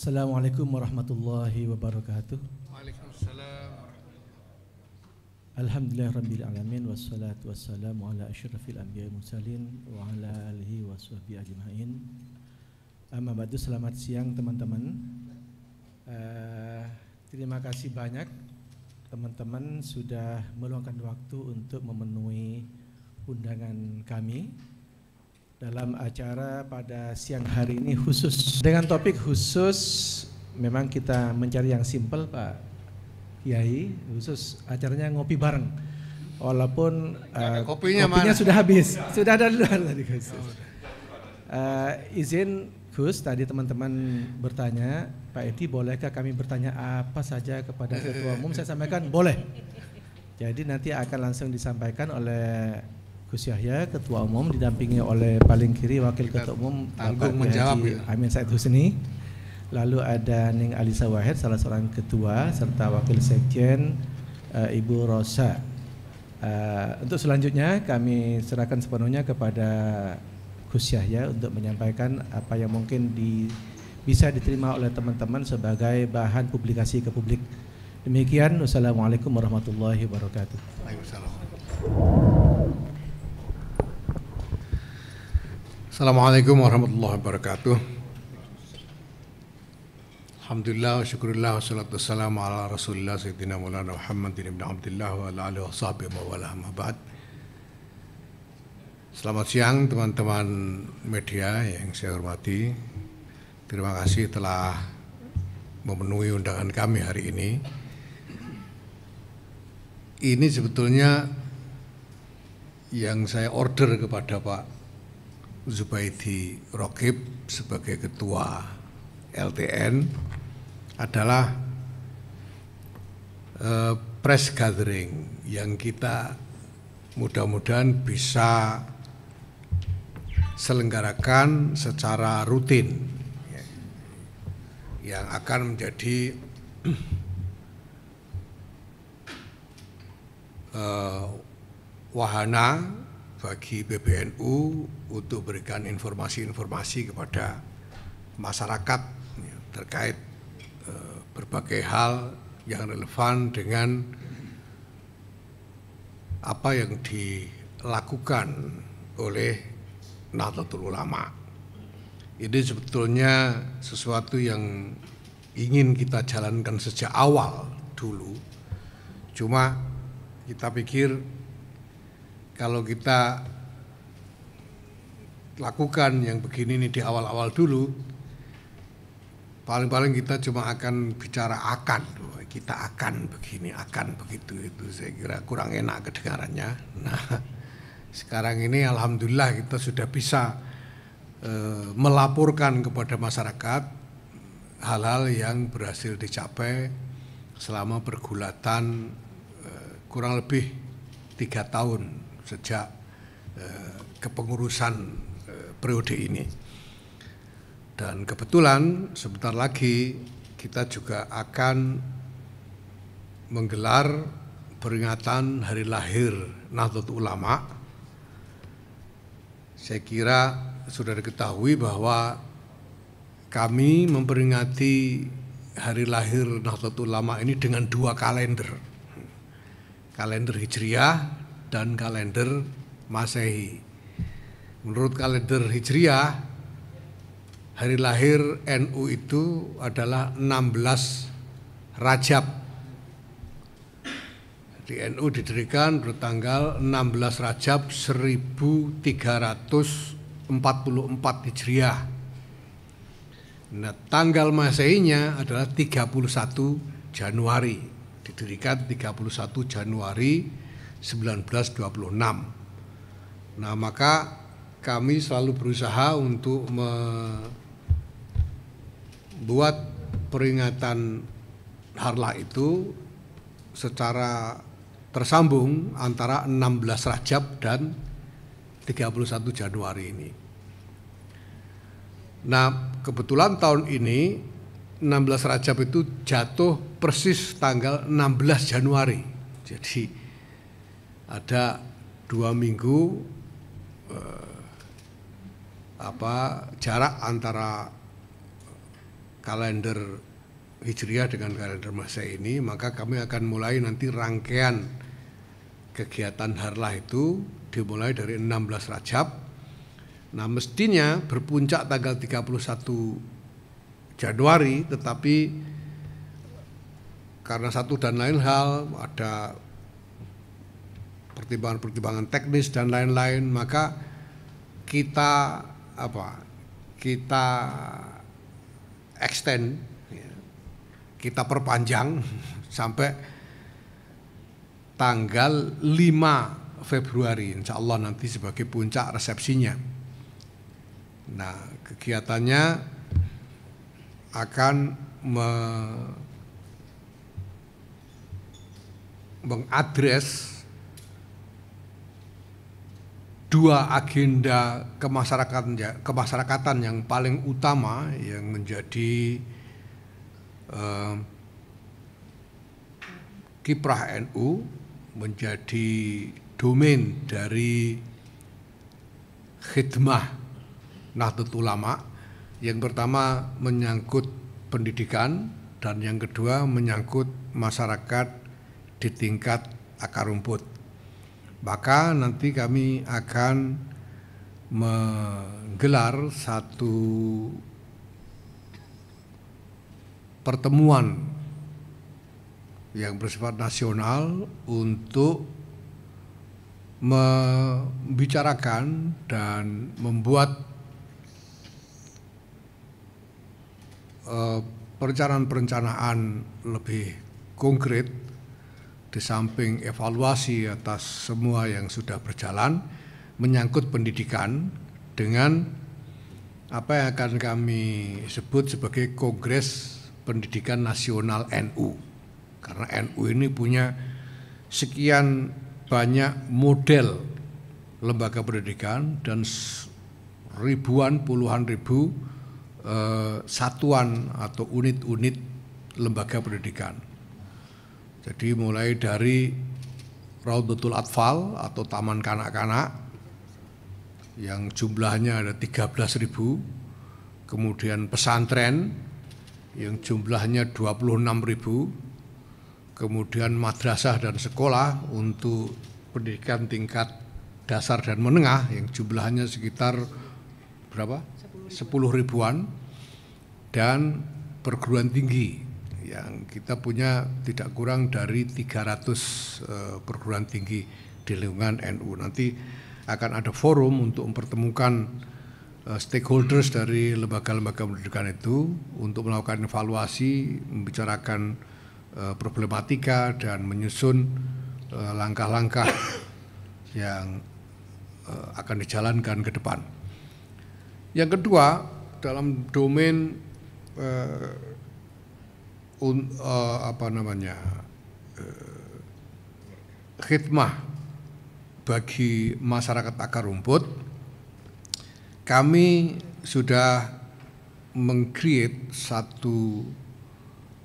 Assalamualaikum warahmatullahi wabarakatuh. Waalaikumsalam. Alhamdulillah rabbil alamin wassalatu wassalamu ala asyrafil anbiya'i mursalin wa ala alihi washabbihi ajmain. Amma ba'du, selamat siang teman-teman. Terima kasih banyak teman-teman sudah meluangkan waktu untuk memenuhi undangan kami dalam acara pada siang hari ini khusus dengan topik khusus. Memang kita mencari yang simpel Pak Kiai, khusus acaranya ngopi bareng walaupun kopinya sudah habis, sudah ada duluan tadi khusus. Izin Gus, tadi teman-teman bertanya, Pak Edi bolehkah kami bertanya apa saja kepada Ketua Umum? Saya sampaikan boleh. Jadi nanti akan langsung disampaikan oleh Gus Yahya, Ketua Umum, didampingi oleh paling kiri Wakil Ketua Umum Bapak Haji Amin Said Husni. Lalu ada Ning Alisa Wahid, salah seorang ketua, serta Wakil Sekjen Ibu Rosa. Untuk selanjutnya kami serahkan sepenuhnya kepada Gus Yahya untuk menyampaikan apa yang mungkin bisa diterima oleh teman-teman sebagai bahan publikasi ke publik. Demikian, wassalamualaikum warahmatullahi wabarakatuh. Waalaikumsalam. Assalamualaikum warahmatullahi wabarakatuh. Alhamdulillah wa syukurillah wa salatu wassalamu ala rasulillah sayyidina maulana Muhammadin ibn Abdullah wa ala alihi wa sahbihi wa wala amma ba'd. Selamat siang teman-teman media yang saya hormati. Terima kasih telah memenuhi undangan kami hari ini. Ini sebetulnya yang saya order kepada Pak Zubaidi Rokib sebagai Ketua LTN adalah press gathering yang kita mudah-mudahan bisa selenggarakan secara rutin, yang akan menjadi wahana bagi PBNU untuk berikan informasi-informasi kepada masyarakat terkait berbagai hal yang relevan dengan apa yang dilakukan oleh Nahdlatul Ulama. Ini sebetulnya sesuatu yang ingin kita jalankan sejak awal dulu. Cuma kita pikir kalau kita lakukan yang begini ini di awal-awal dulu, paling-paling kita cuma akan bicara akan, kita akan begini, akan begitu, itu saya kira kurang enak kedengarannya. Nah, sekarang ini alhamdulillah kita sudah bisa melaporkan kepada masyarakat hal-hal yang berhasil dicapai selama pergulatan kurang lebih 3 tahun sejak kepengurusan periode ini. Dan kebetulan sebentar lagi kita juga akan menggelar peringatan hari lahir Nahdlatul Ulama. Saya kira sudah diketahui bahwa kami memperingati hari lahir Nahdlatul Ulama ini dengan 2 kalender. Kalender Hijriah dan kalender Masehi. Menurut kalender Hijriah, hari lahir NU itu adalah 16 Rajab. Di NU didirikan bertanggal 16 Rajab 1344 Hijriah. Nah, tanggal Masehinya adalah 31 Januari. Didirikan 31 Januari 1926. Nah, maka kami selalu berusaha untuk membuat peringatan harlah itu secara tersambung antara 16 Rajab dan 31 Januari ini. Nah, kebetulan tahun ini 16 Rajab itu jatuh persis tanggal 16 Januari. Jadi ada 2 minggu jarak antara kalender Hijriah dengan kalender Masehi ini, maka kami akan mulai nanti rangkaian kegiatan harlah itu dimulai dari 16 Rajab. Nah, mestinya berpuncak tanggal 31 Januari, tetapi karena satu dan lain hal, ada pertimbangan-pertimbangan teknis dan lain-lain, maka kita extend, kita perpanjang sampai tanggal 5 Februari, insya Allah nanti sebagai puncak resepsinya. Nah, kegiatannya akan mengadres dua agenda kemasyarakatan yang paling utama yang menjadi kiprah NU, menjadi domain dari khidmah Nahdlatul Ulama. Yang pertama menyangkut pendidikan dan yang kedua menyangkut masyarakat di tingkat akar rumput. Maka nanti kami akan menggelar satu pertemuan yang bersifat nasional untuk membicarakan dan membuat perencanaan lebih konkret di samping evaluasi atas semua yang sudah berjalan menyangkut pendidikan dengan apa yang akan kami sebut sebagai Kongres Pendidikan Nasional NU. Karena NU ini punya sekian banyak model lembaga pendidikan dan ribuan, puluhan ribu satuan atau unit-unit lembaga pendidikan. Jadi mulai dari Raudhatul Atfal atau taman kanak-kanak yang jumlahnya ada 13.000, kemudian pesantren yang jumlahnya 26.000, kemudian madrasah dan sekolah untuk pendidikan tingkat dasar dan menengah yang jumlahnya sekitar berapa? 10 ribuan, dan perguruan tinggi yang kita punya tidak kurang dari 300 perguruan tinggi di lingkungan NU. Nanti akan ada forum untuk mempertemukan stakeholders dari lembaga-lembaga pendidikan itu untuk melakukan evaluasi, membicarakan problematika dan menyusun langkah-langkah yang akan dijalankan ke depan. Yang kedua, dalam domain khidmah bagi masyarakat akar rumput, kami sudah meng-create satu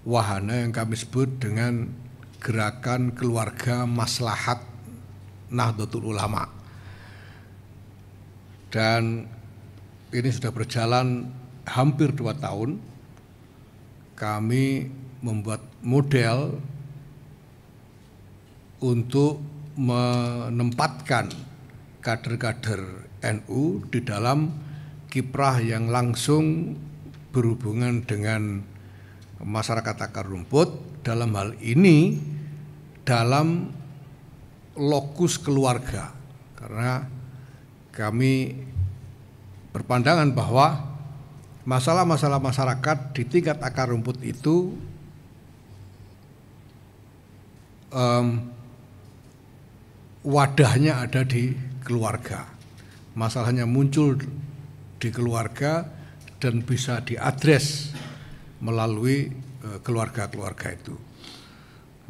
wahana yang kami sebut dengan Gerakan Keluarga Maslahat Nahdlatul Ulama. Dan ini sudah berjalan hampir 2 tahun. Kami membuat model untuk menempatkan kader-kader NU di dalam kiprah yang langsung berhubungan dengan masyarakat akar rumput, dalam hal ini dalam lokus keluarga. Karena kami berpandangan bahwa masalah-masalah masyarakat di tingkat akar rumput itu wadahnya ada di keluarga. Masalahnya muncul di keluarga dan bisa diadres melalui keluarga-keluarga itu.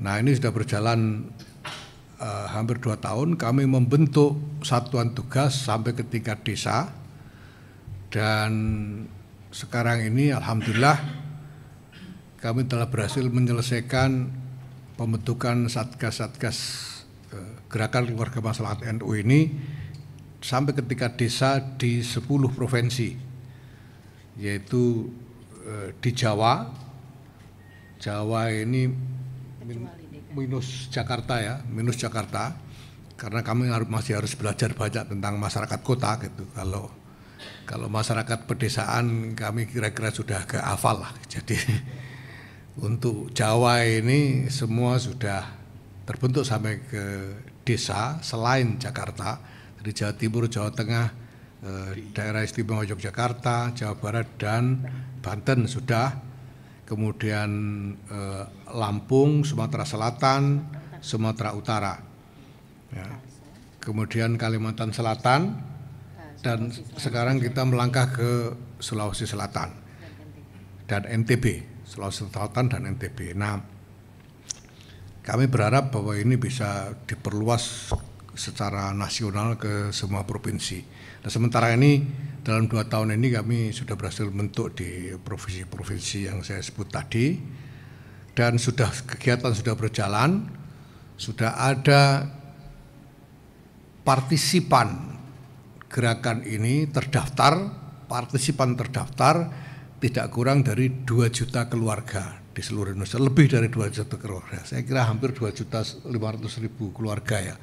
Nah, ini sudah berjalan hampir 2 tahun. Kami membentuk satuan tugas sampai ke tingkat desa, dan sekarang ini alhamdulillah kami telah berhasil menyelesaikan pembentukan satgas-satgas Gerakan Keluarga Maslahat NU ini sampai ke tingkat desa di 10 provinsi, yaitu di Jawa. Jawa ini minus Jakarta ya, minus Jakarta. Karena kami masih harus belajar banyak tentang masyarakat kota gitu. Kalau masyarakat pedesaan kami kira-kira sudah agak hafal lah. Jadi untuk Jawa ini semua sudah terbentuk sampai ke desa selain Jakarta. Dari Jawa Timur, Jawa Tengah, daerah istimewa Yogyakarta, Jawa Barat dan Banten sudah. Kemudian Lampung, Sumatera Selatan, Sumatera Utara. Ya. Kemudian Kalimantan Selatan dan sekarang kita melangkah ke Sulawesi Selatan dan NTB, Sulawesi Selatan dan NTB. Nah, kami berharap bahwa ini bisa diperluas secara nasional ke semua provinsi. Nah, sementara ini dalam 2 tahun ini kami sudah berhasil membentuk di provinsi-provinsi yang saya sebut tadi, dan kegiatan sudah berjalan, sudah ada partisipan gerakan ini partisipan terdaftar tidak kurang dari 2 juta keluarga di seluruh Indonesia, lebih dari 2 juta keluarga. Saya kira hampir 2.500.000 keluarga ya.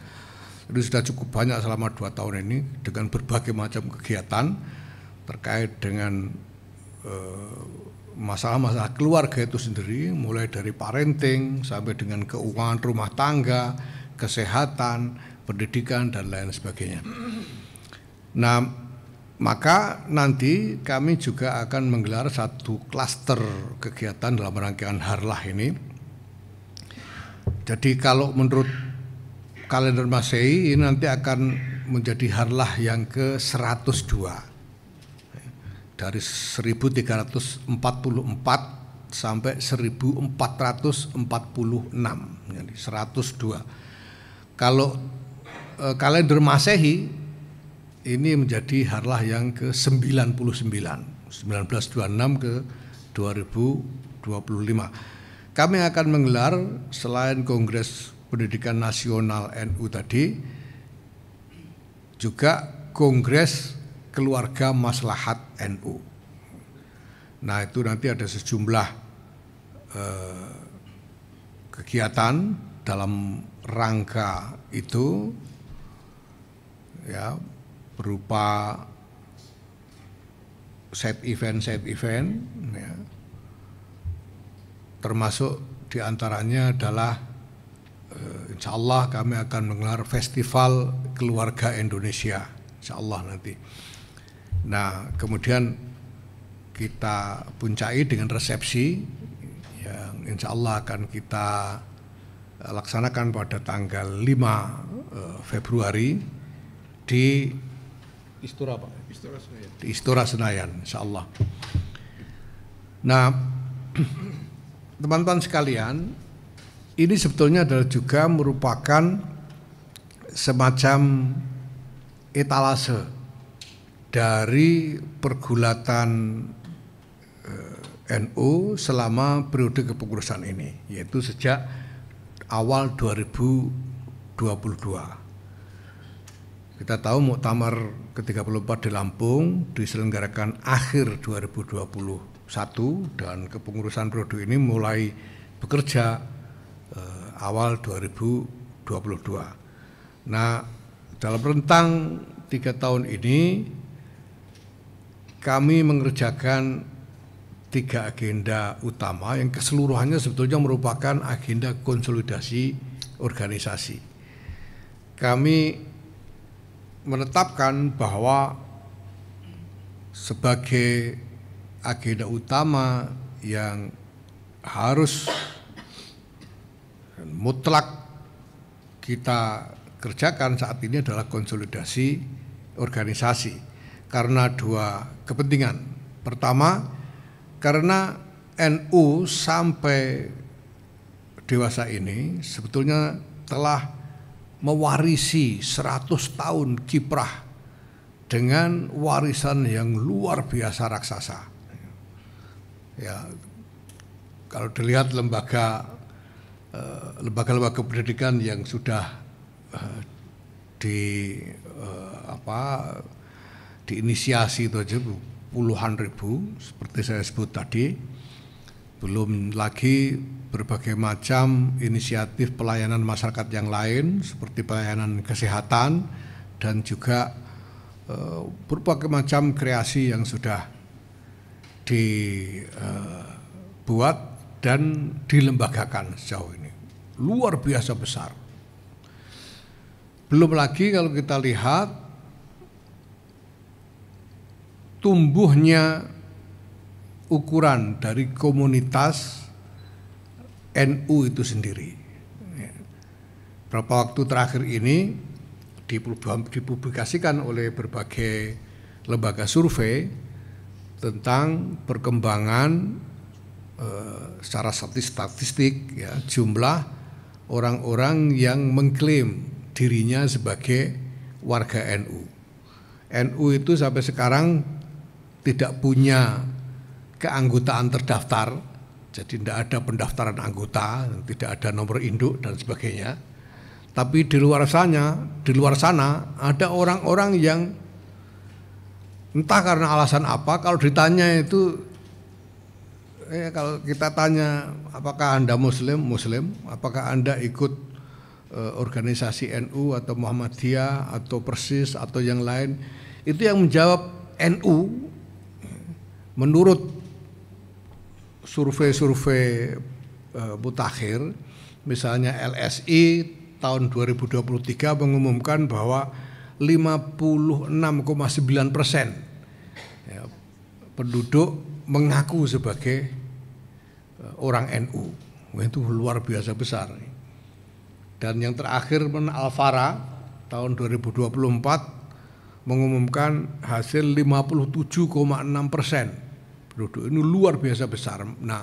Itu sudah cukup banyak selama 2 tahun ini dengan berbagai macam kegiatan terkait dengan masalah-masalah keluarga itu sendiri, mulai dari parenting sampai dengan keuangan rumah tangga, kesehatan, pendidikan dan lain sebagainya. Nah, maka nanti kami juga akan menggelar satu klaster kegiatan dalam rangkaian Harlah ini. Jadi kalau menurut kalender Masehi ini nanti akan menjadi Harlah yang ke-102 dari 1344 sampai 1446, jadi 102. Kalau kalender Masehi ini menjadi Harlah yang ke-99, 1926 ke 2025. Kami akan menggelar selain Kongres Pendidikan Nasional NU tadi, juga Kongres Keluarga Maslahat NU. Nah, itu nanti ada sejumlah kegiatan dalam rangka itu, ya, berupa side event, ya, termasuk diantaranya adalah insya Allah kami akan menggelar Festival Keluarga Indonesia, insya Allah nanti. Nah, kemudian kita puncai dengan resepsi yang insya Allah akan kita laksanakan pada tanggal 5 Februari di Istora, Pak? Di Istora Senayan, insya Allah. Nah, teman-teman sekalian, ini sebetulnya adalah juga merupakan semacam etalase dari pergulatan NU selama periode kepengurusan ini, yaitu sejak awal 2022. Kita tahu muktamar ke-34 di Lampung diselenggarakan akhir 2021 dan kepengurusan periode ini mulai bekerja awal 2022. Nah, dalam rentang 3 tahun ini kami mengerjakan 3 agenda utama yang keseluruhannya sebetulnya merupakan agenda konsolidasi organisasi. Kami menetapkan bahwa sebagai agenda utama yang harus mutlak kita kerjakan saat ini adalah konsolidasi organisasi karena 2 kepentingan. Pertama, karena NU sampai dewasa ini sebetulnya telah mewarisi 100 tahun kiprah dengan warisan yang luar biasa raksasa. Ya, kalau dilihat lembaga pendidikan yang sudah diinisiasi itu aja puluhan ribu seperti saya sebut tadi. Belum lagi berbagai macam inisiatif pelayanan masyarakat yang lain seperti pelayanan kesehatan dan juga berbagai macam kreasi yang sudah dibuat dan dilembagakan sejauh ini. Luar biasa besar. Belum lagi kalau kita lihat tumbuhnya ukuran dari komunitas NU itu sendiri. Beberapa waktu terakhir ini dipublikasikan oleh berbagai lembaga survei tentang perkembangan secara statistik ya, jumlah orang-orang yang mengklaim dirinya sebagai warga NU. NU itu sampai sekarang tidak punya keanggotaan terdaftar, jadi tidak ada pendaftaran anggota, tidak ada nomor induk dan sebagainya. Tapi di luar sana ada orang-orang yang entah karena alasan apa, kalau ditanya itu, kalau kita tanya apakah Anda Muslim, apakah Anda ikut organisasi NU atau Muhammadiyah atau Persis atau yang lain, itu yang menjawab NU menurut survei-survei mutakhir, misalnya LSI tahun 2023 mengumumkan bahwa 56,9% ya, penduduk mengaku sebagai orang NU. Itu luar biasa besar. Dan yang terakhir Al-Fara tahun 2024 mengumumkan hasil 57,6% penduduk. Ini luar biasa besar. Nah,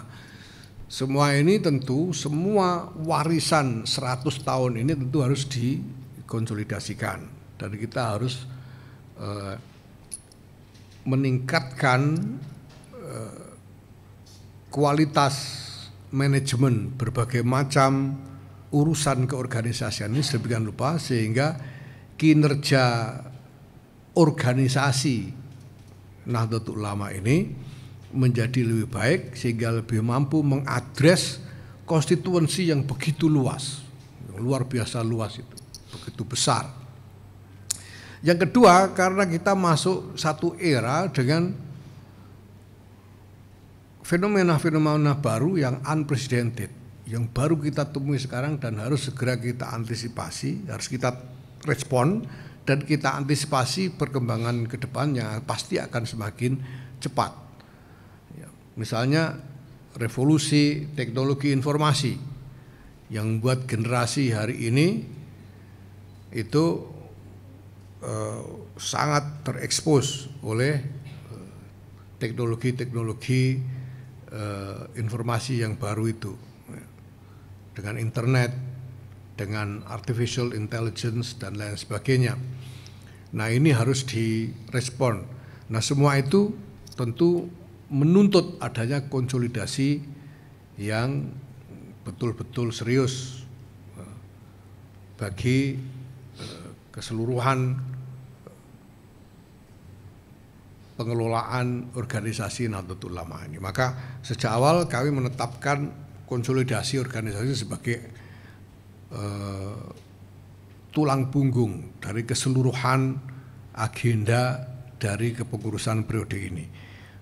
semua ini tentu, semua warisan 100 tahun ini tentu harus dikonsolidasikan. Dan kita harus meningkatkan kualitas manajemen berbagai macam urusan keorganisasian ini sedemikian rupa sehingga kinerja organisasi Nahdlatul Ulama ini menjadi lebih baik sehingga lebih mampu mengadres konstituensi yang begitu luas, luar biasa luas itu, begitu besar. Yang kedua, karena kita masuk satu era dengan fenomena-fenomena baru yang unprecedented, yang baru kita temui sekarang dan harus segera kita antisipasi, harus kita respon dan kita antisipasi perkembangan ke depannya pasti akan semakin cepat. Misalnya revolusi teknologi informasi yang membuat generasi hari ini itu sangat terekspos oleh teknologi-teknologi informasi yang baru itu, dengan internet, dengan artificial intelligence dan lain sebagainya. Nah, ini harus direspon. Nah, semua itu tentu menuntut adanya konsolidasi yang betul-betul serius bagi keseluruhan pengelolaan organisasi Nahdlatul Ulama ini. Maka sejak awal kami menetapkan konsolidasi organisasi sebagai tulang punggung dari keseluruhan agenda dari kepengurusan periode ini.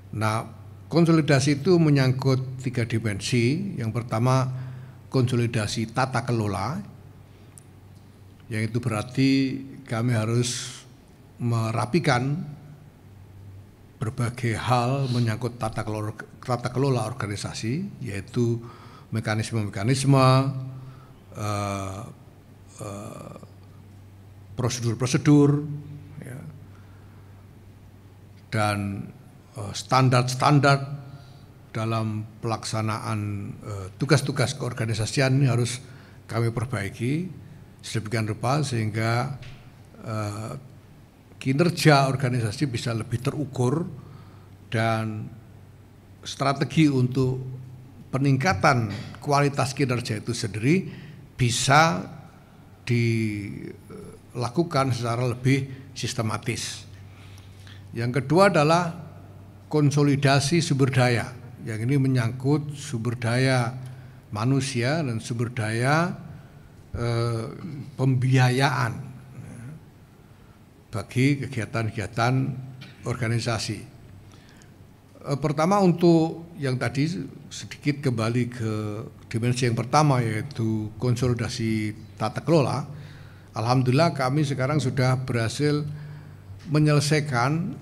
Nah, konsolidasi itu menyangkut 3 dimensi. Yang pertama, konsolidasi tata kelola, yang itu berarti kami harus merapikan berbagai hal menyangkut tata kelola organisasi, yaitu mekanisme-mekanisme, prosedur-prosedur, ya, dan standar-standar dalam pelaksanaan tugas-tugas keorganisasian ini harus kami perbaiki sedemikian rupa sehingga kinerja organisasi bisa lebih terukur dan strategi untuk peningkatan kualitas kinerja itu sendiri bisa dilakukan secara lebih sistematis. Yang kedua adalah konsolidasi sumber daya. Yang ini menyangkut sumber daya manusia dan sumber daya pembiayaan bagi kegiatan-kegiatan organisasi. Pertama, untuk yang tadi sedikit kembali ke dimensi yang pertama, yaitu konsolidasi tata kelola. Alhamdulillah kami sekarang sudah berhasil menyelesaikan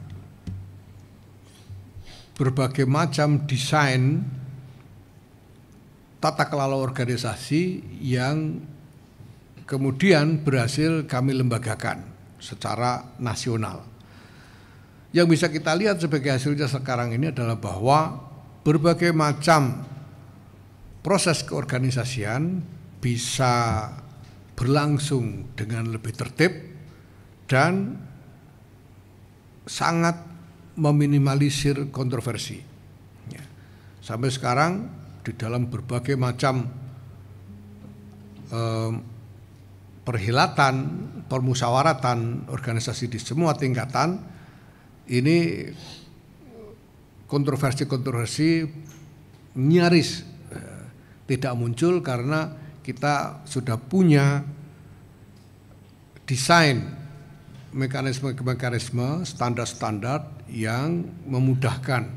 berbagai macam desain tata kelola organisasi yang kemudian berhasil kami lembagakan secara nasional. Yang bisa kita lihat sebagai hasilnya sekarang ini adalah bahwa berbagai macam proses keorganisasian bisa berlangsung dengan lebih tertib dan sangat meminimalisir kontroversi. Sampai sekarang di dalam berbagai macam perhelatan, permusyawaratan organisasi di semua tingkatan, ini kontroversi-kontroversi nyaris tidak muncul karena kita sudah punya desain mekanisme-mekanisme, standar-standar yang memudahkan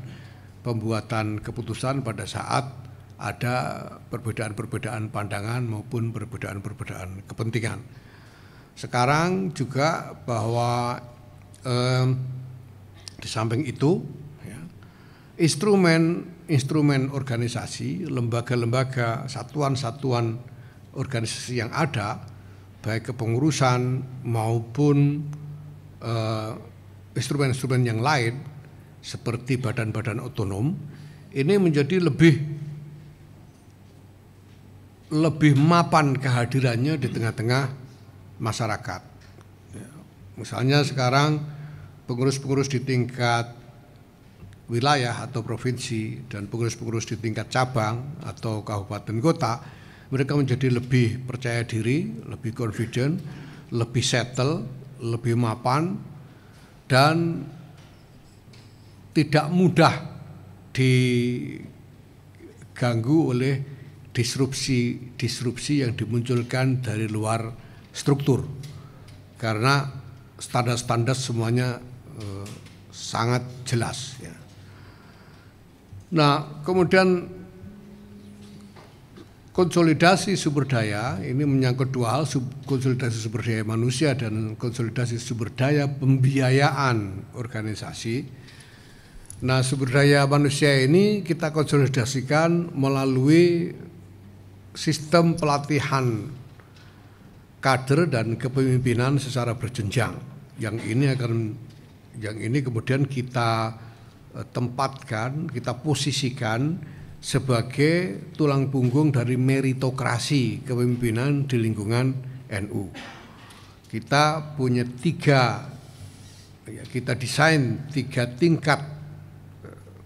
pembuatan keputusan pada saat ada perbedaan-perbedaan pandangan maupun perbedaan-perbedaan kepentingan. Sekarang juga bahwa di samping itu, instrumen organisasi, lembaga-lembaga, satuan-satuan organisasi yang ada, baik kepengurusan maupun instrumen-instrumen yang lain seperti badan-badan otonom, ini menjadi lebih mapan kehadirannya di tengah-tengah masyarakat. Misalnya sekarang pengurus-pengurus di tingkat wilayah atau provinsi dan pengurus-pengurus di tingkat cabang atau kabupaten kota, mereka menjadi lebih percaya diri, lebih confident, lebih settle, lebih mapan, dan tidak mudah diganggu oleh disrupsi yang dimunculkan dari luar struktur, karena standar-standar semuanya sangat jelas. Nah, kemudian konsolidasi sumber daya ini menyangkut dua hal, konsolidasi sumber daya manusia dan konsolidasi sumber daya pembiayaan organisasi. Nah, sumber daya manusia ini kita konsolidasikan melalui sistem pelatihan kader dan kepemimpinan secara berjenjang. Yang ini kemudian kita tempatkan, kita posisikan sebagai tulang punggung dari meritokrasi kepemimpinan di lingkungan NU. Kita punya kita desain 3 tingkat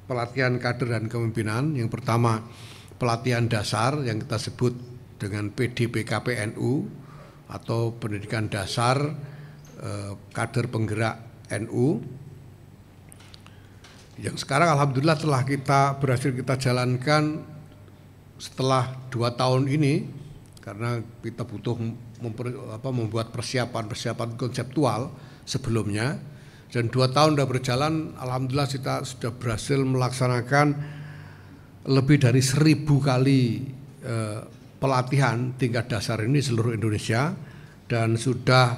pelatihan kader dan kepemimpinan. Yang pertama pelatihan dasar yang kita sebut dengan PDPKP NU atau pendidikan dasar kader penggerak NU. Yang sekarang alhamdulillah telah berhasil kita jalankan setelah 2 tahun ini, karena kita butuh membuat persiapan konseptual sebelumnya, dan 2 tahun sudah berjalan, alhamdulillah kita sudah berhasil melaksanakan lebih dari 1000 kali pelatihan tingkat dasar ini di seluruh Indonesia, dan sudah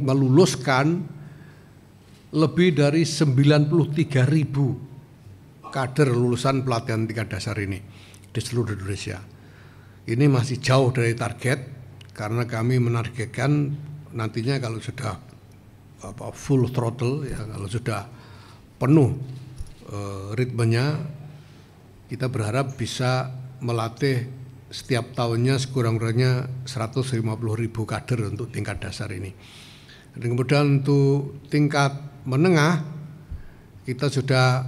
meluluskan lebih dari 93.000 kader lulusan pelatihan tingkat dasar ini di seluruh Indonesia. Ini masih jauh dari target, karena kami menargetkan nantinya kalau sudah full throttle, kalau sudah penuh ritmenya, kita berharap bisa melatih setiap tahunnya sekurang-kurangnya 150.000 kader untuk tingkat dasar ini. Dan kemudian untuk tingkat menengah kita sudah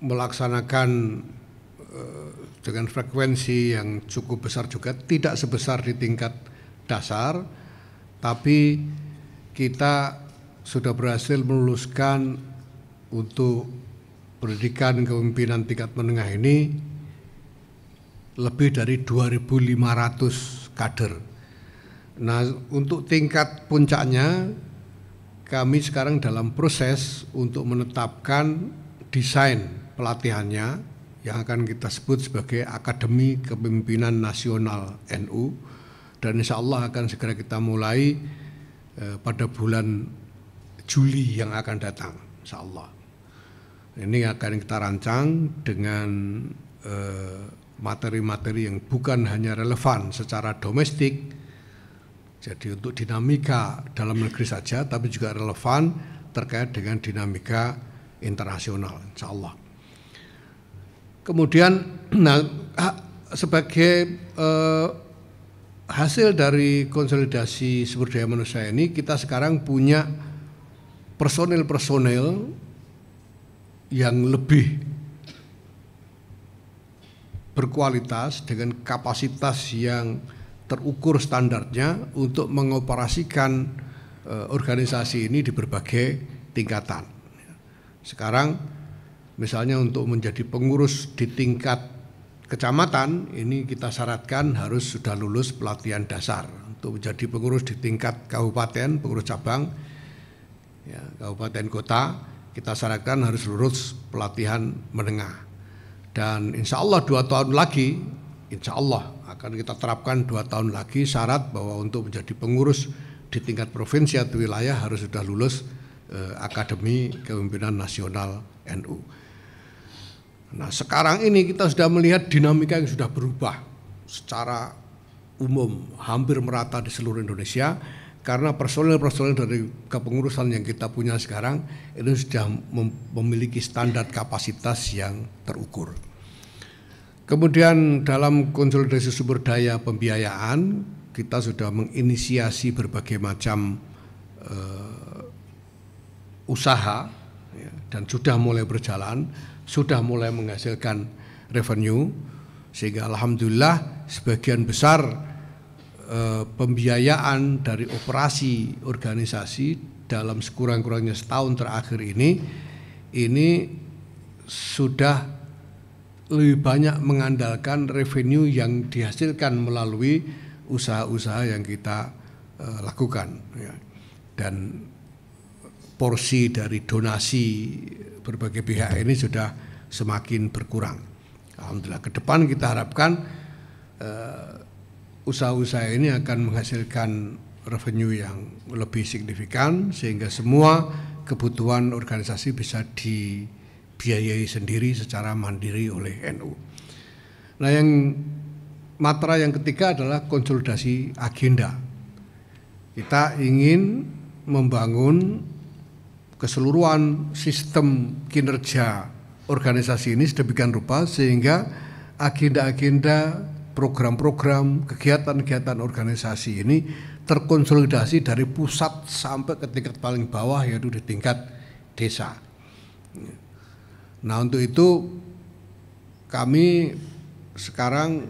melaksanakan dengan frekuensi yang cukup besar juga, tidak sebesar di tingkat dasar, tapi kita sudah berhasil meluluskan untuk pendidikan kepemimpinan tingkat menengah ini lebih dari 2.500 kader. Nah, untuk tingkat puncaknya kami sekarang dalam proses untuk menetapkan desain pelatihannya yang akan kita sebut sebagai Akademi Kepemimpinan Nasional NU, dan insya Allah akan segera kita mulai pada bulan Juli yang akan datang, insya Allah. Ini akan kita rancang dengan materi-materi yang bukan hanya relevan secara domestik, jadi untuk dinamika dalam negeri saja, tapi juga relevan terkait dengan dinamika internasional, insya Allah. Kemudian, nah, sebagai hasil dari konsolidasi sumber daya manusia ini, kita sekarang punya personil-personil yang lebih berkualitas dengan kapasitas yang terukur standarnya untuk mengoperasikan organisasi ini di berbagai tingkatan. Sekarang misalnya untuk menjadi pengurus di tingkat kecamatan ini kita syaratkan harus sudah lulus pelatihan dasar. Untuk menjadi pengurus di tingkat kabupaten, pengurus cabang, ya, kabupaten kota, kita syaratkan harus lulus pelatihan menengah. Dan insya Allah 2 tahun lagi, insya Allah akan kita terapkan 2 tahun lagi syarat bahwa untuk menjadi pengurus di tingkat provinsi atau wilayah harus sudah lulus Akademi Kepemimpinan Nasional NU. Nah, sekarang ini kita sudah melihat dinamika yang sudah berubah secara umum hampir merata di seluruh Indonesia, karena personil-personil dari kepengurusan yang kita punya sekarang itu sudah memiliki standar kapasitas yang terukur. Kemudian dalam konsolidasi sumber daya pembiayaan kita sudah menginisiasi berbagai macam usaha ya, dan sudah mulai berjalan, sudah mulai menghasilkan revenue, sehingga alhamdulillah sebagian besar pembiayaan dari operasi organisasi dalam sekurang-kurangnya setahun terakhir ini sudah lebih banyak mengandalkan revenue yang dihasilkan melalui usaha-usaha yang kita lakukan ya. Dan porsi dari donasi berbagai pihak ini sudah semakin berkurang. Alhamdulillah, ke depan kita harapkan usaha-usaha ini akan menghasilkan revenue yang lebih signifikan sehingga semua kebutuhan organisasi bisa dibiayai sendiri secara mandiri oleh NU. Nah, yang matra yang ketiga adalah konsolidasi agenda. Kita ingin membangun keseluruhan sistem kinerja organisasi ini sedemikian rupa sehingga agenda-agenda, program-program, kegiatan-kegiatan organisasi ini terkonsolidasi dari pusat sampai ke tingkat paling bawah, yaitu di tingkat desa. Nah, untuk itu kami sekarang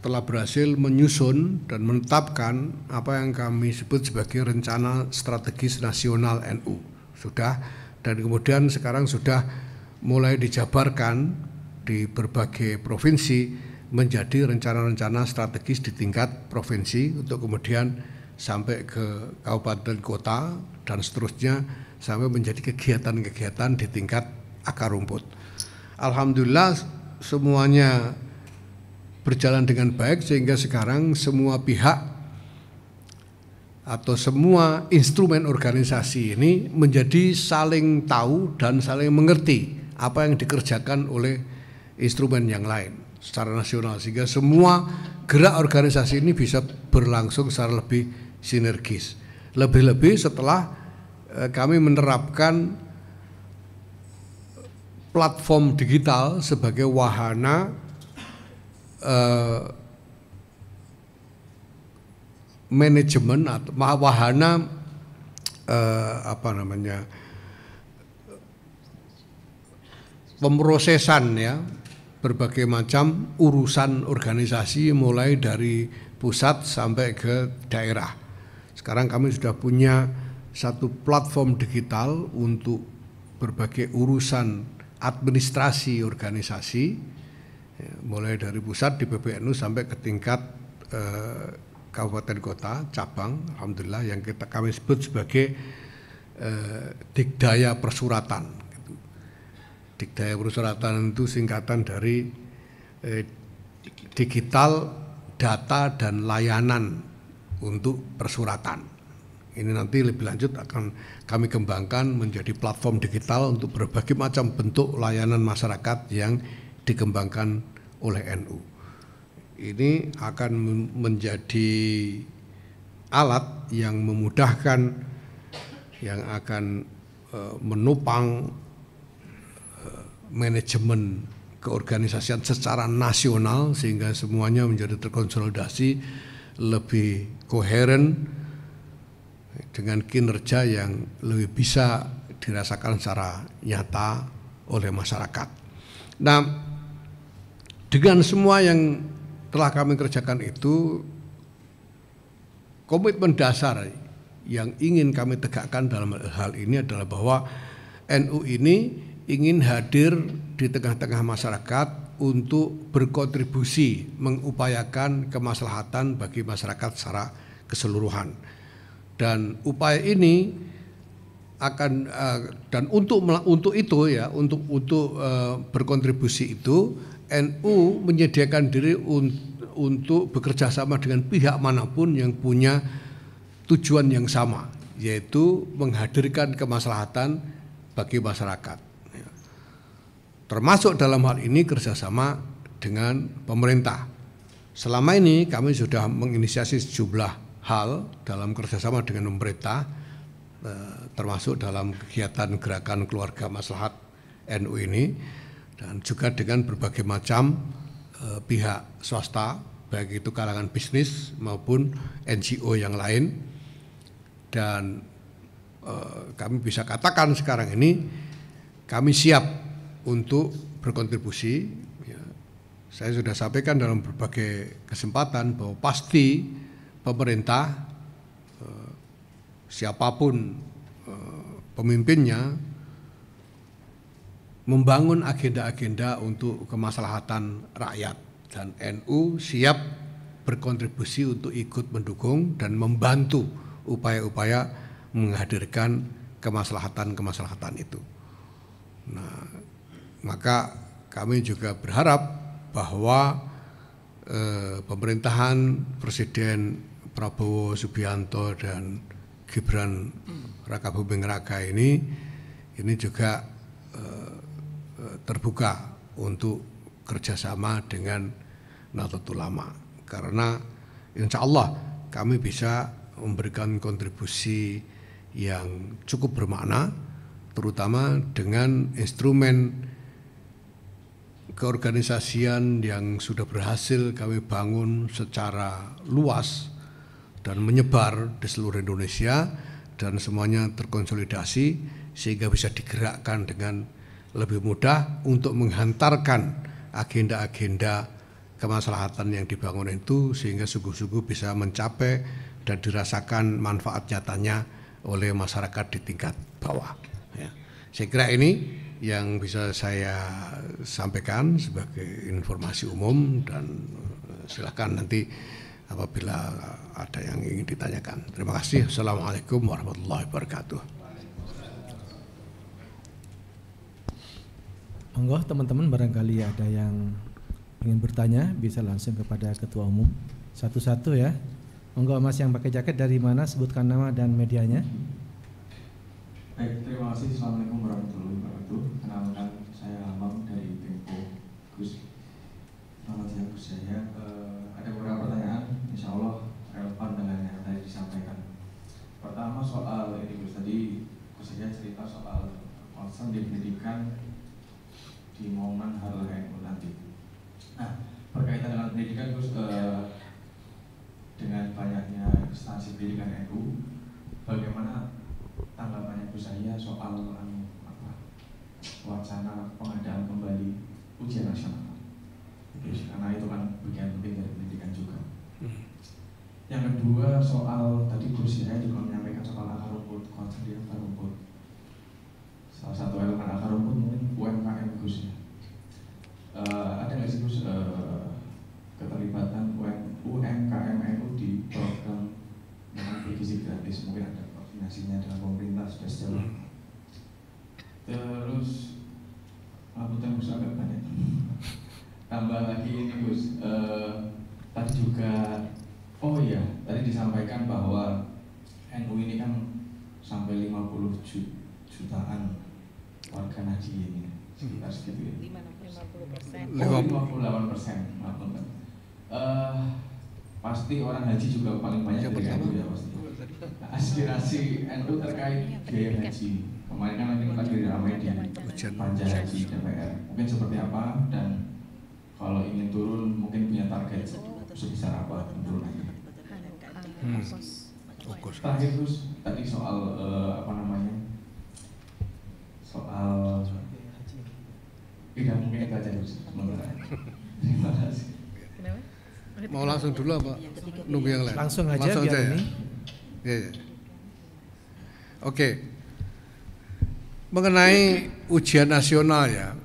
telah berhasil menyusun dan menetapkan apa yang kami sebut sebagai rencana strategis nasional NU. Sudah, dan kemudian sekarang sudah mulai dijabarkan di berbagai provinsi menjadi rencana-rencana strategis di tingkat provinsi untuk kemudian sampai ke kabupaten kota dan seterusnya sampai menjadi kegiatan-kegiatan di tingkat akar rumput. Alhamdulillah semuanya berjalan dengan baik sehingga sekarang semua pihak atau semua instrumen organisasi ini menjadi saling tahu dan saling mengerti apa yang dikerjakan oleh instrumen yang lain secara nasional, sehingga semua gerak organisasi ini bisa berlangsung secara lebih sinergis. Lebih-lebih setelah kami menerapkan platform digital sebagai wahana manajemen atau wahana pemrosesan ya berbagai macam urusan organisasi mulai dari pusat sampai ke daerah. Sekarang kami sudah punya satu platform digital untuk berbagai urusan administrasi organisasi, ya, mulai dari pusat di PBNU sampai ke tingkat kabupaten kota cabang, alhamdulillah yang kami sebut sebagai Dikdaya Persuratan. Dikdaya Persuratan itu singkatan dari digital, data dan layanan untuk persuratan. Ini nanti lebih lanjut akan kami kembangkan menjadi platform digital untuk berbagai macam bentuk layanan masyarakat yang dikembangkan oleh NU. Ini akan menjadi alat yang memudahkan, yang akan menopang manajemen keorganisasian secara nasional sehingga semuanya menjadi terkonsolidasi, lebih koheren dengan kinerja yang lebih bisa dirasakan secara nyata oleh masyarakat. Nah, dengan semua yang telah kami kerjakan itu, komitmen dasar yang ingin kami tegakkan dalam hal ini adalah bahwa NU ini ingin hadir di tengah-tengah masyarakat untuk berkontribusi mengupayakan kemaslahatan bagi masyarakat secara keseluruhan. Dan upaya ini akan dan untuk itu ya, untuk berkontribusi itu NU menyediakan diri untuk bekerja sama dengan pihak manapun yang punya tujuan yang sama, yaitu menghadirkan kemaslahatan bagi masyarakat. Termasuk dalam hal ini kerjasama dengan pemerintah. Selama ini kami sudah menginisiasi sejumlah hal dalam kerjasama dengan pemerintah, termasuk dalam kegiatan gerakan keluarga maslahat NU ini, dan juga dengan berbagai macam pihak swasta, baik itu kalangan bisnis maupun NGO yang lain. Dan kami bisa katakan sekarang ini kami siap untuk berkontribusi. Ya, saya sudah sampaikan dalam berbagai kesempatan bahwa pasti pemerintah, siapapun pemimpinnya, membangun agenda-agenda untuk kemaslahatan rakyat, dan NU siap berkontribusi untuk ikut mendukung dan membantu upaya-upaya menghadirkan kemaslahatan itu. Nah, maka kami juga berharap bahwa pemerintahan Presiden Prabowo Subianto dan Gibran Rakabuming Raka ini juga terbuka untuk kerjasama dengan Nahdlatul Ulama, karena insya Allah kami bisa memberikan kontribusi yang cukup bermakna, terutama dengan instrumen keorganisasian yang sudah berhasil kami bangun secara luas dan menyebar di seluruh Indonesia, dan semuanya terkonsolidasi sehingga bisa digerakkan dengan lebih mudah untuk menghantarkan agenda-agenda kemaslahatan yang dibangun itu, sehingga sungguh-sungguh bisa mencapai dan dirasakan manfaat nyatanya oleh masyarakat di tingkat bawah. Ya. Saya kira ini yang bisa saya sampaikan sebagai informasi umum, dan silakan nanti apabila ada yang ingin ditanyakan. Terima kasih. Assalamualaikum warahmatullahi wabarakatuh. Monggo teman-teman, barangkali ada yang ingin bertanya bisa langsung kepada Ketua Umum satu-satu ya. Monggo Mas yang pakai jaket dari mana, sebutkan nama dan medianya. Baik, terima kasih. Assalamualaikum warahmatullahi wabarakatuh. Kenalkan, saya Hamam dari Tempo Gus. Selamat siang Gus. Saya ada beberapa pertanyaan, insya Allah relevan dengan yang tadi disampaikan. Pertama soal ini Gus, tadi Gus saja cerita soal concern di pendidikan di momen Hari NU nanti. Nah, berkaitan dengan pendidikan Gus, dengan banyaknya instansi pendidikan NU, bagaimana tanggapannya Gus saya soal wacana pengadaan kembali ujian nasional? Karena itu kan bagian penting dari pendidikan juga. Yang kedua soal tadi Gus saya juga menyampaikan soal akar rumput koordinasinya dengan pemerintah sudah sejauh. Terus Gus agak banyak. Tambah lagi ini Gus, tadi juga, oh iya, tadi disampaikan bahwa NU ini kan sampai 50 jutaan warga Nahdien ini, sekitar segitu ya. 50%. Oh, 58%, maaf Pak. Pasti orang haji juga paling banyak dari NU ya pasti. Aspirasi NU terkait biaya haji. Kemarin kan nanti lagi ramai di Panja Haji DPR. Mungkin seperti apa, dan kalau ingin turun mungkin punya target sebesar apa turunannya. Terakhir Gus, tadi soal soal tidak mungkin itu aja Gus. Terima kasih. Mau langsung dulu apa? Nunggu yang lain? Langsung aja biar ya? ini. Ya. Oke. Mengenai ujian nasional ya,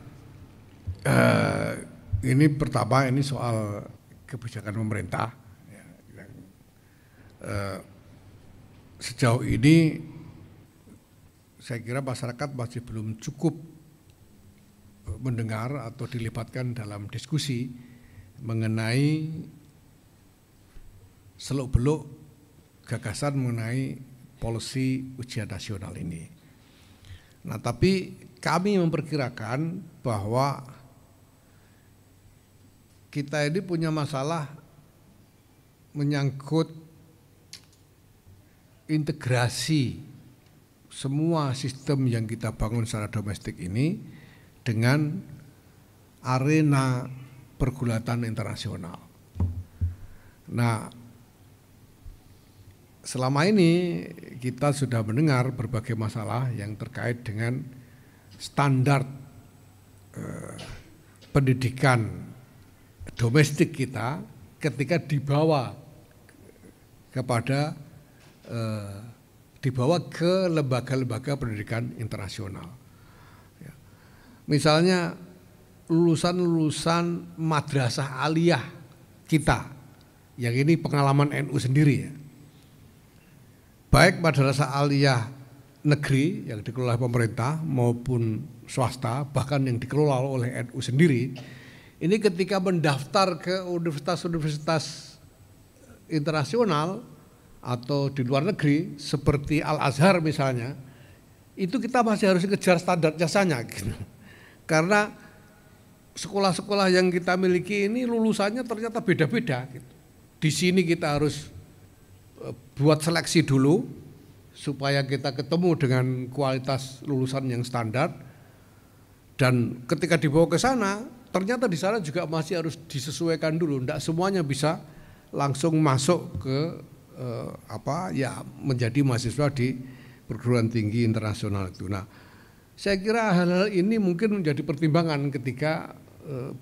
ini pertama ini soal kebijakan pemerintah. Sejauh ini saya kira masyarakat masih belum cukup mendengar atau dilibatkan dalam diskusi mengenai seluk-beluk gagasan mengenai polisi ujian nasional ini. Nah, tapi kami memperkirakan bahwa kita ini punya masalah menyangkut integrasi semua sistem yang kita bangun secara domestik ini dengan arena pergulatan internasional. Nah, selama ini kita sudah mendengar berbagai masalah yang terkait dengan standar pendidikan domestik kita ketika dibawa ke lembaga-lembaga pendidikan internasional. Misalnya lulusan madrasah aliyah kita, yang ini pengalaman NU sendiri ya. Baik madrasah aliyah negeri yang dikelola pemerintah maupun swasta, bahkan yang dikelola oleh NU sendiri, ini ketika mendaftar ke universitas-universitas internasional atau di luar negeri seperti Al-Azhar misalnya, itu kita masih harus kejar standar jasanya gitu. Karena sekolah-sekolah yang kita miliki ini lulusannya ternyata beda-beda gitu. Di sini kita harus buat seleksi dulu supaya kita ketemu dengan kualitas lulusan yang standar, dan ketika dibawa ke sana ternyata di sana juga masih harus disesuaikan dulu. Tidak semuanya bisa langsung masuk ke menjadi mahasiswa di perguruan tinggi internasional itu. Nah, saya kira hal-hal ini mungkin menjadi pertimbangan ketika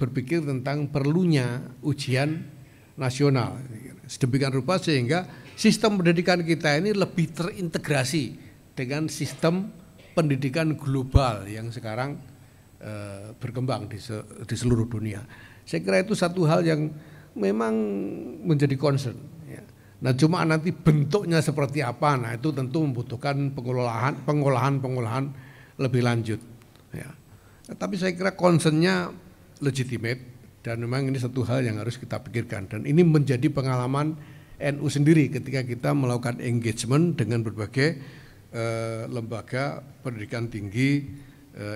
berpikir tentang perlunya ujian nasional. Sedemikian rupa sehingga sistem pendidikan kita ini lebih terintegrasi dengan sistem pendidikan global yang sekarang berkembang di seluruh dunia. Saya kira itu satu hal yang memang menjadi concern. Ya. Nah, cuma nanti bentuknya seperti apa, nah itu tentu membutuhkan pengolahan lebih lanjut. Ya. Tapi saya kira concernnya legitimate. Dan memang ini satu hal yang harus kita pikirkan, dan ini menjadi pengalaman NU sendiri ketika kita melakukan engagement dengan berbagai lembaga pendidikan tinggi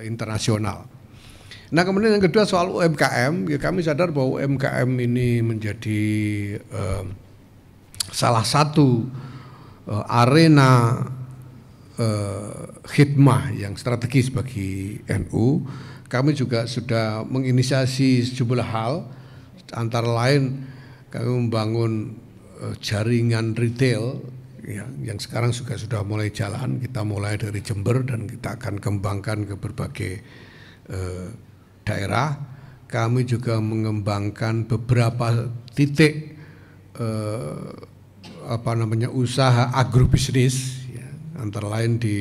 internasional. Nah, kemudian yang kedua soal UMKM, ya kami sadar bahwa UMKM ini menjadi salah satu arena khidmah yang strategis bagi NU. Kami juga sudah menginisiasi sejumlah hal, antara lain kami membangun jaringan retail ya, yang sekarang juga sudah mulai jalan. Kita mulai dari Jember dan kita akan kembangkan ke berbagai daerah. Kami juga mengembangkan beberapa titik usaha agrobisnis ya, antara lain di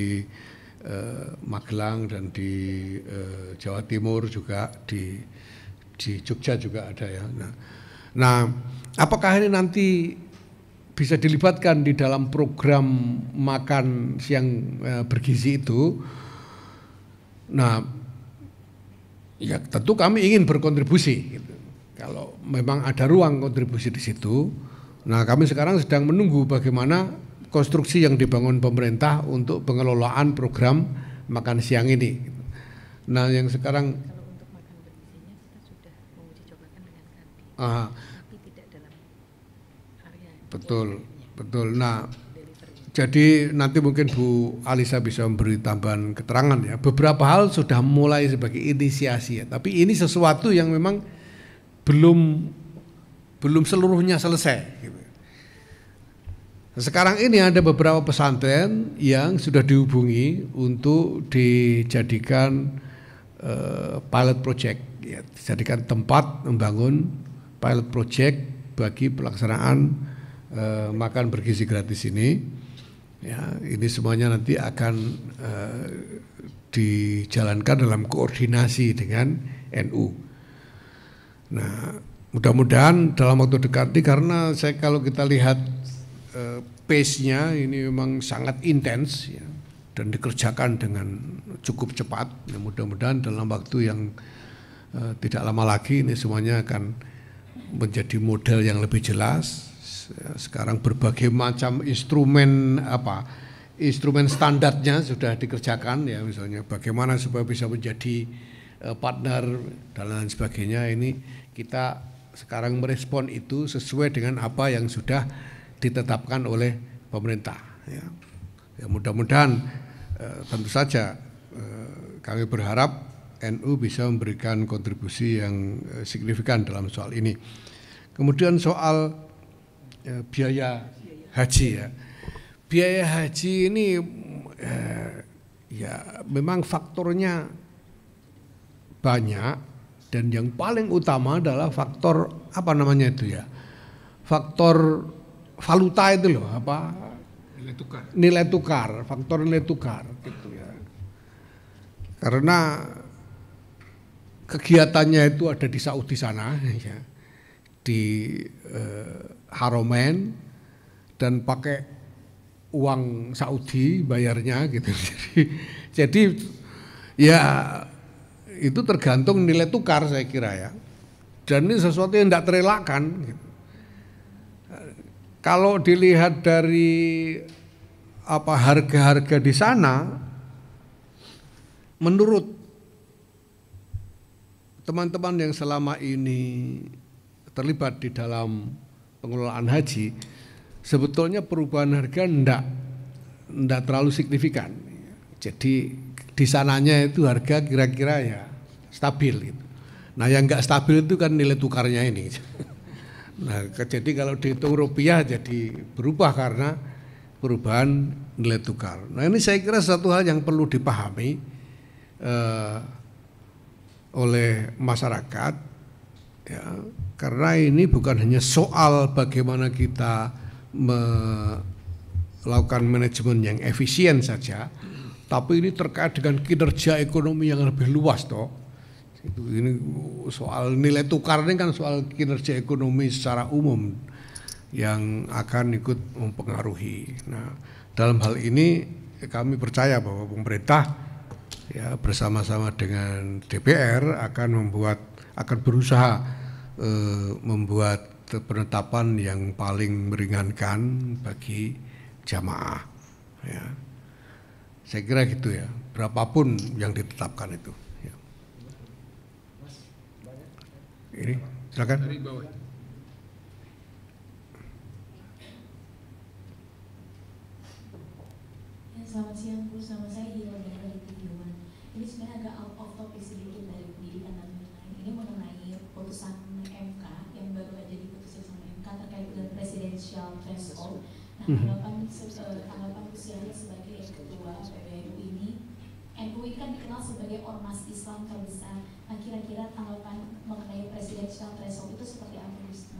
Magelang dan di Jawa Timur juga, di Jogja juga ada ya. Nah, apakah ini nanti bisa dilibatkan di dalam program makan siang bergizi itu. Nah, ya tentu kami ingin berkontribusi gitu. Kalau memang ada ruang kontribusi di situ. Nah, kami sekarang sedang menunggu bagaimana konstruksi yang dibangun pemerintah untuk pengelolaan program makan siang ini. Nah, yang sekarang kalau untuk makan bergizinya kita sudah menguji cobakan dengan kantin, tapi tidak dalam area. Betul. Nah, jadi nanti mungkin Bu Alisa bisa memberi tambahan keterangan ya. Beberapa hal sudah mulai sebagai inisiasi ya, tapi ini sesuatu yang memang belum seluruhnya selesai. Gitu. Sekarang ini ada beberapa pesantren yang sudah dihubungi untuk dijadikan pilot project, ya, dijadikan tempat membangun pilot project bagi pelaksanaan makan bergizi gratis ini. Ya, ini semuanya nanti akan dijalankan dalam koordinasi dengan NU. Nah, mudah-mudahan dalam waktu dekat ini, karena kalau kita lihat pace-nya ini memang sangat intens ya, dan dikerjakan dengan cukup cepat. Ya, mudah-mudahan dalam waktu yang tidak lama lagi ini semuanya akan menjadi model yang lebih jelas. Sekarang berbagai macam instrumen standarnya sudah dikerjakan ya, misalnya bagaimana supaya bisa menjadi partner dan lain sebagainya. Ini kita sekarang merespon itu sesuai dengan apa yang sudah ditetapkan oleh pemerintah ya. Ya, mudah-mudahan tentu saja kami berharap NU bisa memberikan kontribusi yang signifikan dalam soal ini. Kemudian soal biaya haji ya. Biaya haji ini ya memang faktornya banyak, dan yang paling utama adalah faktor apa namanya itu ya, faktor valuta itu loh, apa, nilai tukar, faktor nilai tukar gitu ya. Karena kegiatannya itu ada di Saudi sana ya, di Haromen, dan pakai uang Saudi bayarnya gitu. Jadi ya itu tergantung nilai tukar saya kira ya. Dan ini sesuatu yang tidak terelakkan gitu. Kalau dilihat dari harga-harga di sana, menurut teman-teman yang selama ini terlibat di dalam pengelolaan haji, sebetulnya perubahan harga enggak terlalu signifikan. Jadi di sananya itu harga kira-kira ya stabil gitu. Nah, yang enggak stabil itu kan nilai tukarnya ini. Nah, jadi kalau dihitung rupiah jadi berubah karena perubahan nilai tukar. Nah, ini saya kira satu hal yang perlu dipahami oleh masyarakat ya, karena ini bukan hanya soal bagaimana kita melakukan manajemen yang efisien saja, tapi ini terkait dengan kinerja ekonomi yang lebih luas toh. Ini soal nilai tukar ini kan soal kinerja ekonomi secara umum yang akan ikut mempengaruhi. Nah, dalam hal ini kami percaya bahwa pemerintah ya bersama-sama dengan DPR akan berusaha membuat penetapan yang paling meringankan bagi jamaah ya. Saya kira gitu ya, berapapun yang ditetapkan itu ya. Ini silakan. Selamat siang Bu, sama saya Hilal dari Tidiuman. Ini sebenarnya agak out of topic sedikit dari pendidikan dan lain-lain. Ini mengenai putusan MK yang baru aja diputuskan sama MK terkait dengan presidential threshold. Nah, tanggapan Gus sebagai ketua PBNU ini, NU ini kan dikenal sebagai ormas Islam terbesar. Nah, kira-kira tanggapan mengenai presidential threshold itu seperti apa Gus?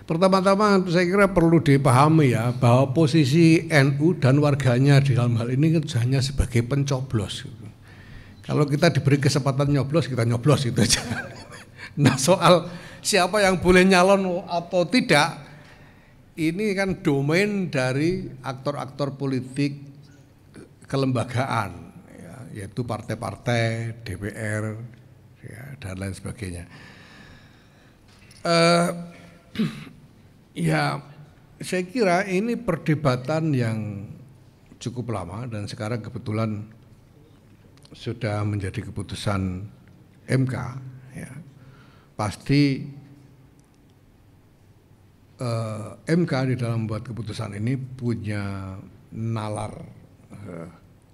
Pertama-tama saya kira perlu dipahami ya bahwa posisi NU dan warganya di dalam hal ini hanya sebagai pencoblos. Kalau kita diberi kesempatan nyoblos, kita nyoblos itu aja. Nah, soal siapa yang boleh nyalon atau tidak ini kan domain dari aktor-aktor politik kelembagaan, ya, yaitu partai-partai, DPR, ya, dan lain sebagainya. Ya, saya kira ini perdebatan yang cukup lama dan sekarang kebetulan sudah menjadi keputusan MK. Ya. Pasti MK di dalam membuat keputusan ini punya nalar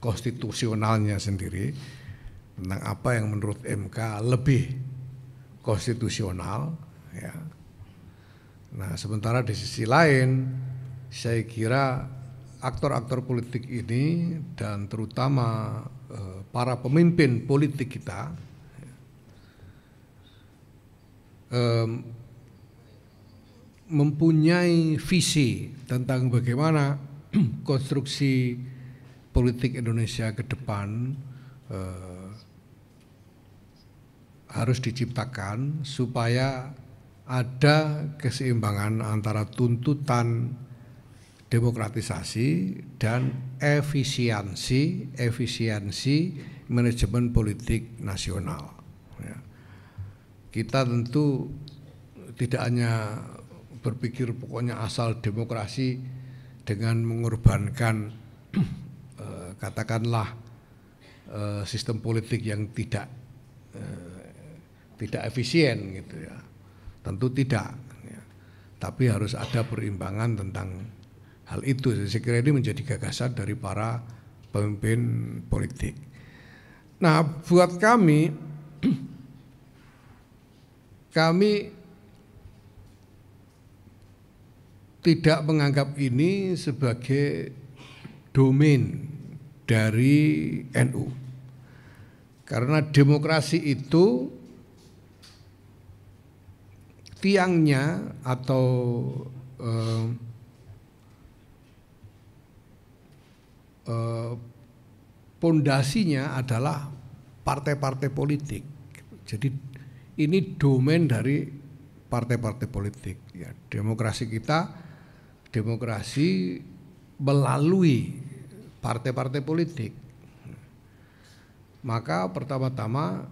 konstitusionalnya sendiri tentang apa yang menurut MK lebih konstitusional. Ya. Nah, sementara di sisi lain, saya kira aktor-aktor politik ini dan terutama para pemimpin politik kita mempunyai visi tentang bagaimana konstruksi politik Indonesia ke depan harus diciptakan supaya ada keseimbangan antara tuntutan demokratisasi dan efisiensi manajemen politik nasional. Ya. Kita tentu tidak hanya berpikir pokoknya asal demokrasi dengan mengorbankan katakanlah sistem politik yang tidak efisien gitu ya. Tentu tidak, ya. Tapi harus ada perimbangan tentang hal itu. Saya kira ini menjadi gagasan dari para pemimpin politik. Nah, buat kami tidak menganggap ini sebagai domain dari NU. Karena demokrasi itu tiangnya atau pondasinya adalah partai-partai politik. Jadi ini domain dari partai-partai politik. Ya, demokrasi kita, demokrasi melalui partai-partai politik. Maka pertama-tama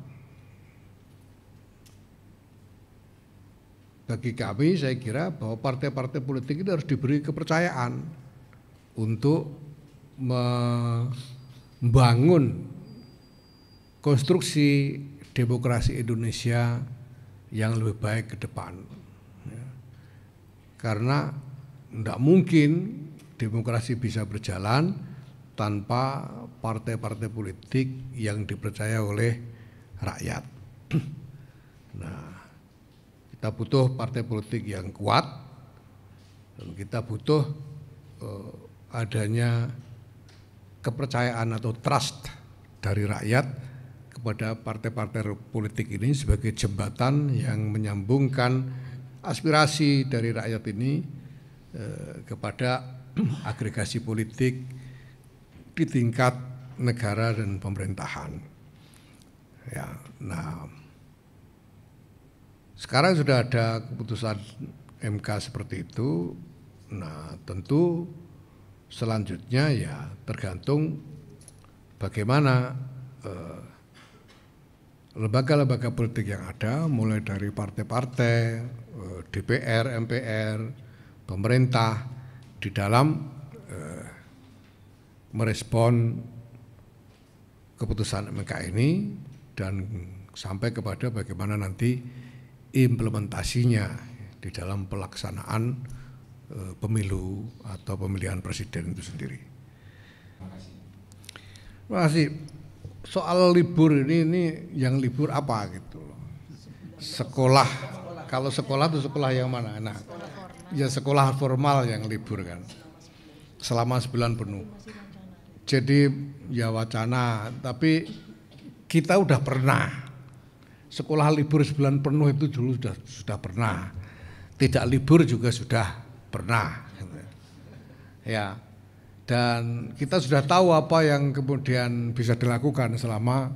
bagi kami saya kira bahwa partai-partai politik itu harus diberi kepercayaan untuk membangun konstruksi demokrasi Indonesia yang lebih baik ke depan. Ya. Karena tidak mungkin demokrasi bisa berjalan tanpa partai-partai politik yang dipercaya oleh rakyat. Nah, kita butuh partai politik yang kuat dan kita butuh adanya kepercayaan atau trust dari rakyat kepada partai-partai politik ini sebagai jembatan yang menyambungkan aspirasi dari rakyat ini kepada agregasi politik di tingkat negara dan pemerintahan. Ya, nah, sekarang sudah ada keputusan MK seperti itu. Nah, tentu selanjutnya ya tergantung bagaimana lembaga-lembaga politik yang ada, mulai dari partai-partai, DPR, MPR, pemerintah di dalam merespon keputusan MK ini dan sampai kepada bagaimana nanti implementasinya di dalam pelaksanaan pemilu atau pemilihan presiden itu sendiri. Terima kasih. Soal libur ini yang libur apa gitu? Sekolah. Kalau sekolah itu sekolah yang mana? Nah, ya sekolah formal yang libur kan. Selama 9 penuh. Jadi ya wacana, tapi kita udah pernah. Sekolah libur 9 penuh itu dulu sudah pernah. Tidak libur juga sudah pernah. Ya. Dan kita sudah tahu apa yang kemudian bisa dilakukan selama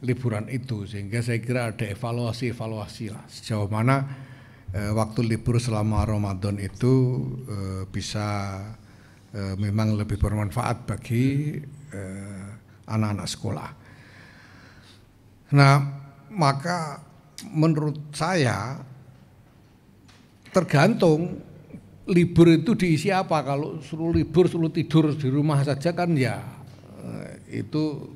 liburan itu, sehingga saya kira ada evaluasi lah sejauh mana waktu libur selama Ramadan itu bisa memang lebih bermanfaat bagi anak-anak sekolah. Nah, maka menurut saya tergantung libur itu diisi apa. Kalau suruh libur, suruh tidur di rumah saja kan ya itu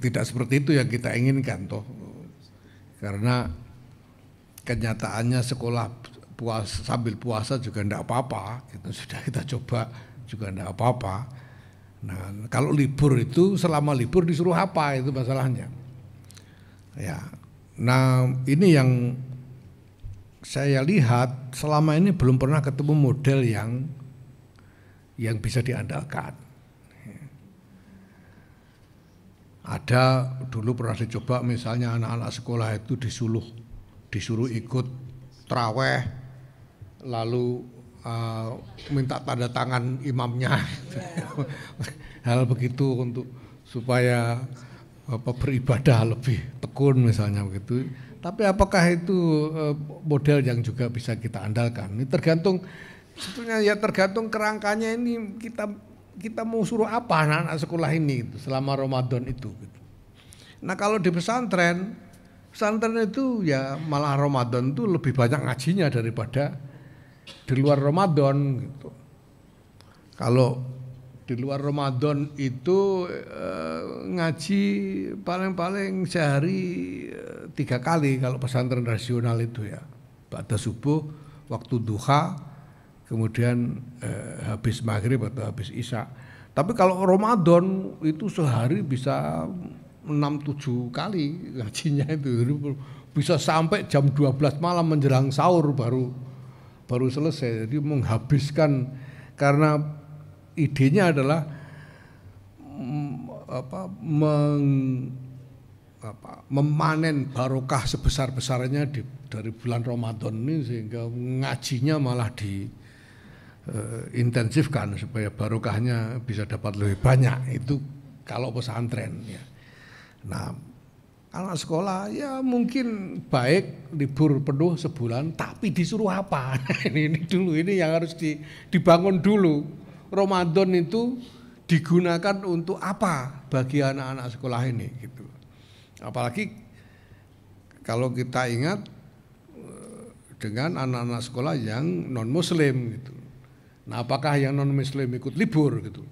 tidak seperti itu yang kita inginkan toh. Karena kenyataannya sekolah sambil puasa juga enggak apa-apa, gitu. Sudah kita coba juga enggak apa-apa. Nah, kalau libur itu selama libur disuruh apa itu masalahnya. Ya. Nah, ini yang saya lihat selama ini belum pernah ketemu model yang bisa diandalkan. Ada dulu pernah dicoba misalnya anak-anak sekolah itu disuruh ikut traweh, lalu minta tanda tangan imamnya, hal begitu untuk supaya beribadah lebih tekun misalnya begitu. Tapi apakah itu model yang juga bisa kita andalkan? Ini tergantung, sebetulnya ya tergantung kerangkanya ini kita mau suruh apa anak-anak sekolah ini gitu, selama Ramadan itu. Gitu. Nah kalau di pesantren itu ya malah Ramadan itu lebih banyak ngajinya daripada di luar Ramadan gitu. Kalau di luar Ramadan itu ngaji paling-paling sehari 3 kali kalau pesantren rasional itu ya. Ba'da subuh, waktu duha, kemudian habis maghrib atau habis isya. Tapi kalau Ramadan itu sehari bisa 6-7 kali ngajinya itu, bisa sampai jam 12 malam menjelang sahur baru selesai. Jadi menghabiskan, karena idenya adalah memanen barokah sebesar-besarnya dari bulan Ramadan ini, sehingga ngajinya malah intensifkan supaya barokahnya bisa dapat lebih banyak. Itu kalau pesantren ya. Nah, anak sekolah ya mungkin baik libur penuh sebulan, tapi disuruh apa? ini dulu, ini yang harus dibangun dulu. Ramadan itu digunakan untuk apa bagi anak-anak sekolah ini gitu. Apalagi kalau kita ingat dengan anak-anak sekolah yang non muslim gitu. Nah, apakah yang non muslim ikut libur gitu?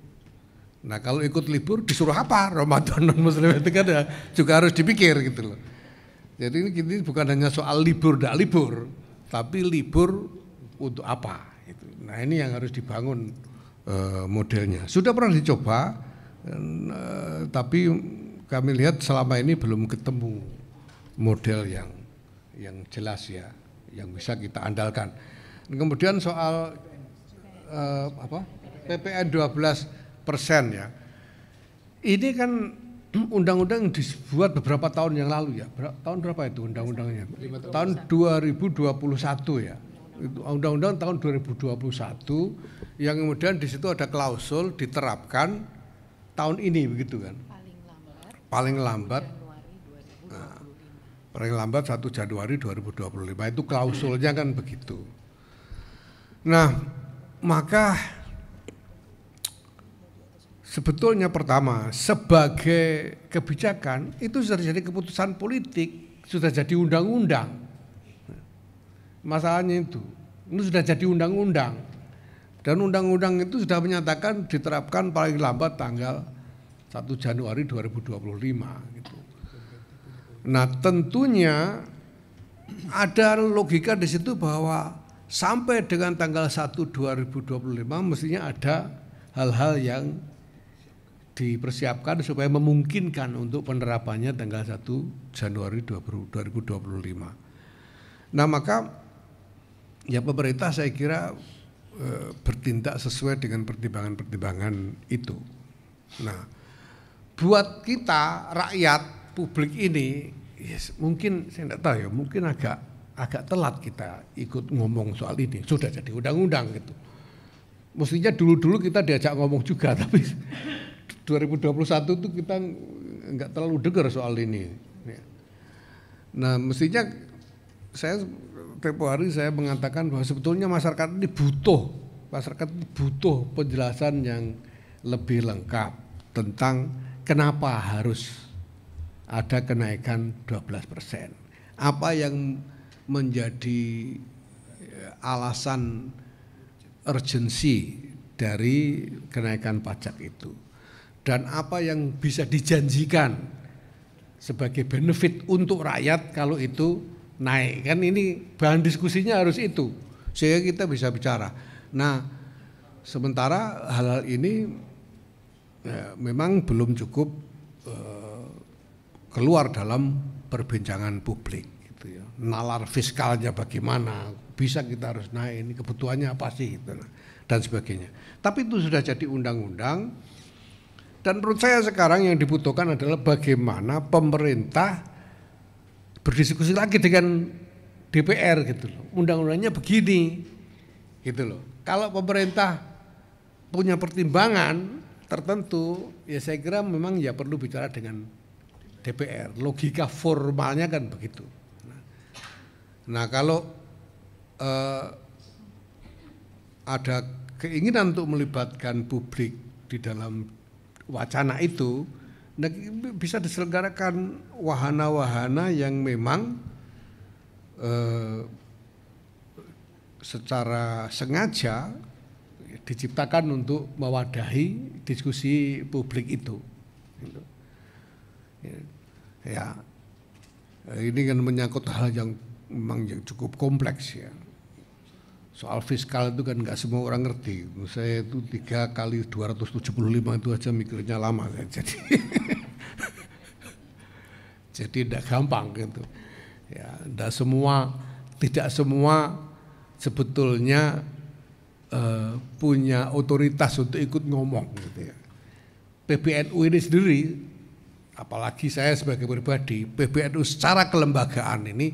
Nah, kalau ikut libur disuruh apa? Ramadan non muslim itu kan juga harus dipikir gitu loh. Jadi ini bukan hanya soal libur tidak libur, tapi libur untuk apa gitu. Nah, ini yang harus dibangun modelnya. Sudah pernah dicoba, tapi kami lihat selama ini belum ketemu model yang jelas ya, yang bisa kita andalkan. Kemudian soal PPN 12% ya. Ini kan undang-undang dibuat beberapa tahun yang lalu ya. Tahun berapa itu undang-undangnya? Tahun 2021 ya. Itu undang-undang tahun 2021 yang kemudian di situ ada klausul diterapkan tahun ini begitu kan. Paling lambat 1 Januari 2025 itu klausulnya kan begitu. Nah, maka sebetulnya pertama sebagai kebijakan itu sudah jadi keputusan politik, sudah jadi undang-undang. Masalahnya itu, ini sudah jadi undang-undang. Dan undang-undang itu sudah menyatakan diterapkan paling lambat tanggal 1 Januari 2025 gitu. Nah, tentunya ada logika di situ bahwa sampai dengan tanggal 1 2025 mestinya ada hal-hal yang dipersiapkan supaya memungkinkan untuk penerapannya tanggal 1 Januari 2025. Nah, maka ya pemerintah saya kira bertindak sesuai dengan pertimbangan-pertimbangan itu. Nah, buat kita rakyat publik ini, yes, mungkin saya tidak tahu ya, mungkin agak telat kita ikut ngomong soal ini. Sudah jadi undang-undang gitu. Mestinya dulu-dulu kita diajak ngomong juga, tapi 2021 itu kita nggak terlalu dengar soal ini. Ya. Nah, mestinya saya tempo hari saya mengatakan bahwa sebetulnya masyarakat ini butuh penjelasan yang lebih lengkap tentang kenapa harus ada kenaikan 12%. Apa yang menjadi alasan urgensi dari kenaikan pajak itu, dan apa yang bisa dijanjikan sebagai benefit untuk rakyat kalau itu naik. Kan ini bahan diskusinya harus itu, sehingga kita bisa bicara. Nah, sementara hal-hal ini memang belum cukup keluar dalam perbincangan publik gitu ya. Nalar fiskalnya bagaimana, bisa kita harus naik, ini kebutuhannya apa sih gitu, dan sebagainya. Tapi itu sudah jadi undang-undang, dan menurut saya sekarang yang dibutuhkan adalah bagaimana pemerintah berdiskusi lagi dengan DPR gitu loh. Undang-undangnya begini gitu loh. Kalau pemerintah punya pertimbangan tertentu, ya saya kira memang ya perlu bicara dengan DPR. Logika formalnya kan begitu. Nah, kalau ada keinginan untuk melibatkan publik di dalam wacana itu, bisa diselenggarakan wahana-wahana yang memang secara sengaja diciptakan untuk mewadahi diskusi publik itu. Ya, ini kan menyangkut hal yang memang yang cukup kompleks ya. Soal fiskal itu kan nggak semua orang ngerti. Saya itu 3 kali 275 itu aja mikirnya lama, jadi tidak gampang gitu. Ya, tidak semua sebetulnya punya otoritas untuk ikut ngomong gitu ya. PBNU ini sendiri, apalagi saya sebagai pribadi, PBNU secara kelembagaan ini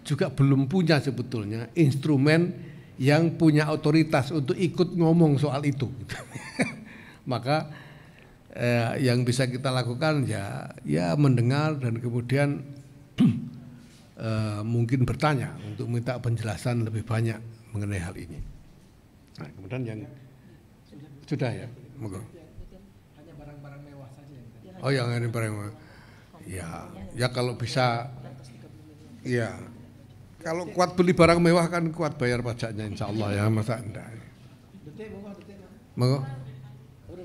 juga belum punya sebetulnya instrumen yang punya otoritas untuk ikut ngomong soal itu. Maka yang bisa kita lakukan ya mendengar dan kemudian mungkin bertanya untuk minta penjelasan lebih banyak mengenai hal ini. Nah, kemudian yang sudah ya, monggo. Hanya barang-barang mewah saja yang tadi. Oh, yang ini barang mewah. Ya kalau bisa, ya. Kalau kuat beli barang mewah kan kuat bayar pajaknya, insya Allah ya, masa enggak. Monggo.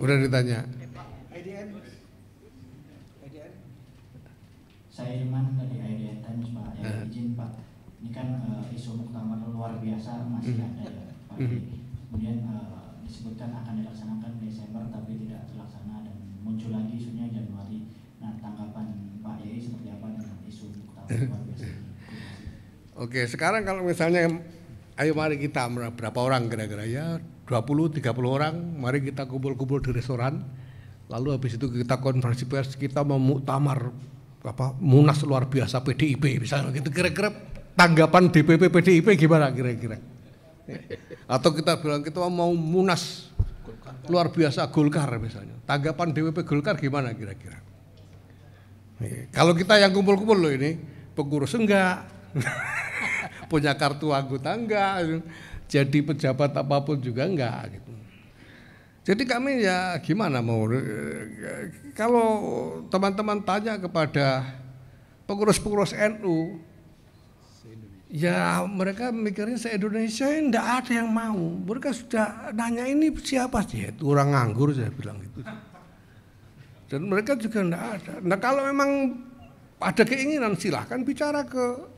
Udah ditanya. Saya Irman dari IDN Times, Pak. Izin Pak, ini kan isu muktamar luar biasa masih ada ya Pak. Kemudian disebutkan akan dilaksanakan Desember tapi tidak terlaksana dan muncul lagi isunya Januari. Nah, tanggapan Pak Yai seperti apa dengan isu muktamar luar biasa ini? Oke, sekarang kalau misalnya ayo mari kita berapa orang kira-kira ya 20-30 orang, mari kita kumpul-kumpul di restoran. Lalu habis itu kita konferensi pers, kita mau muktamar munas luar biasa PDIP misalnya gitu, kira-kira tanggapan DPP PDIP gimana kira-kira? Atau kita bilang kita mau munas luar biasa Golkar misalnya, tanggapan DPP Golkar gimana kira-kira? Kalau kita yang kumpul-kumpul loh ini, pengurus enggak, punya kartu anggota enggak, jadi pejabat apapun juga enggak gitu. Jadi kami ya gimana mau, kalau teman-teman tanya kepada pengurus-pengurus NU, ya mereka mikirnya se-Indonesia enggak ada yang mau. Mereka sudah nanya ini siapa sih, itu orang nganggur saya bilang gitu. Dan mereka juga enggak ada. Nah kalau memang ada keinginan silahkan bicara ke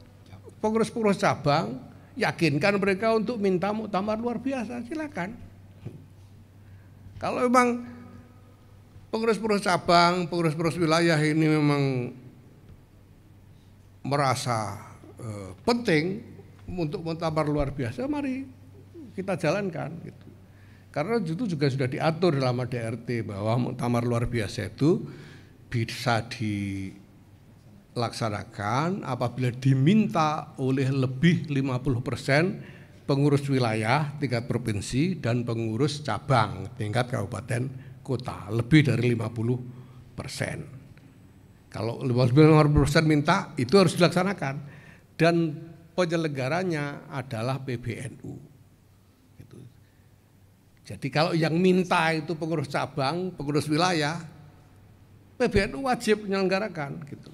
pengurus-pengurus cabang, yakinkan mereka untuk minta muktamar luar biasa, silakan. Kalau memang pengurus-pengurus cabang, pengurus-pengurus wilayah ini memang merasa penting untuk muktamar luar biasa, mari kita jalankan gitu. Karena itu juga sudah diatur dalam ADRT bahwa muktamar luar biasa itu bisa dilaksanakan apabila diminta oleh lebih 50% pengurus wilayah tingkat provinsi dan pengurus cabang tingkat kabupaten kota, lebih dari 50%. Kalau 50% minta itu harus dilaksanakan dan penyelenggaranya adalah PBNU. Gitu. Jadi kalau yang minta itu pengurus cabang, pengurus wilayah, PBNU wajib menyelenggarakan gitu.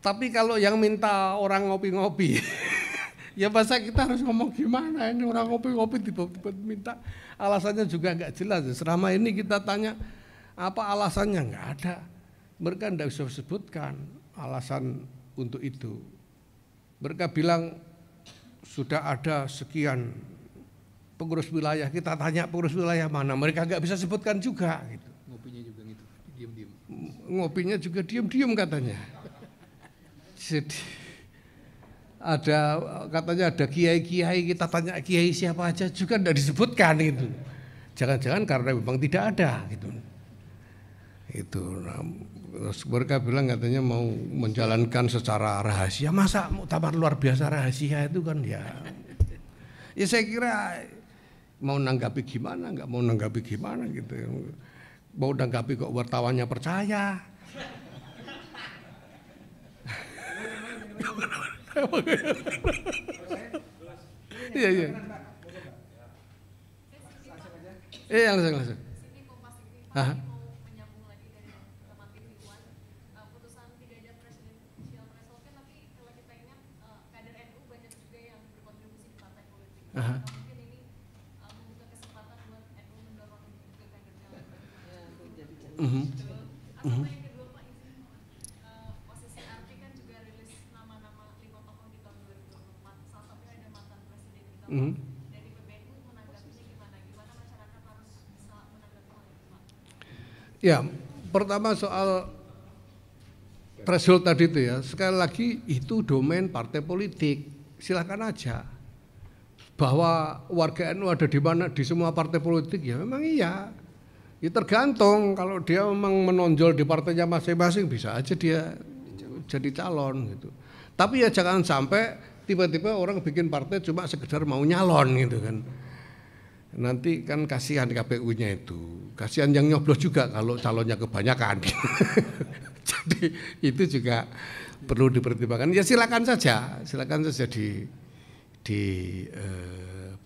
Tapi kalau yang minta orang ngopi-ngopi, ya masa kita harus ngomong gimana ini orang ngopi-ngopi tiba-tiba minta, alasannya juga nggak jelas. Selama ini kita tanya apa alasannya, nggak ada. Mereka tidak bisa sebutkan alasan untuk itu. Mereka bilang sudah ada sekian pengurus wilayah, kita tanya pengurus wilayah mana, mereka nggak bisa sebutkan juga. Gitu. Ngopinya juga gitu, diam-diam. Ngopinya juga diam-diam katanya. Jadi ada katanya ada kiai-kiai, kita tanya kiai siapa aja juga tidak disebutkan gitu. Jangan-jangan karena memang tidak ada gitu. Itu terus mereka bilang katanya mau menjalankan secara rahasia. Masa muktamar luar biasa rahasia itu kan ya saya kira mau nanggapi gimana, nggak mau nanggapi gimana gitu. Mau nanggapi kok wartawannya percaya. Iya. Langsung. Mungkin ini membuka kesempatan buat NU mendorong juga kadernya. Atau yang kedua Pak, posisi arti kan juga rilis nama-nama 5 tokoh di tahun 2024. Salah satunya ada mantan presiden kita. Dari PBNU menanggapinya gimana? Gimana masyarakat harus bisa menanggapi hal itu Pak? Ya, pertama soal threshold tadi itu ya, sekali lagi itu domain partai politik, silakan aja. Bahwa warga NU ada di mana, di semua partai politik, ya memang iya. Ya tergantung, kalau dia memang menonjol di partainya masing-masing bisa aja dia jadi calon gitu. Tapi ya jangan sampai tiba-tiba orang bikin partai cuma sekedar mau nyalon gitu kan. Nanti kan kasihan KPU-nya itu, kasihan yang nyoblos juga kalau calonnya kebanyakan. Jadi itu juga perlu dipertimbangkan. Ya silakan saja di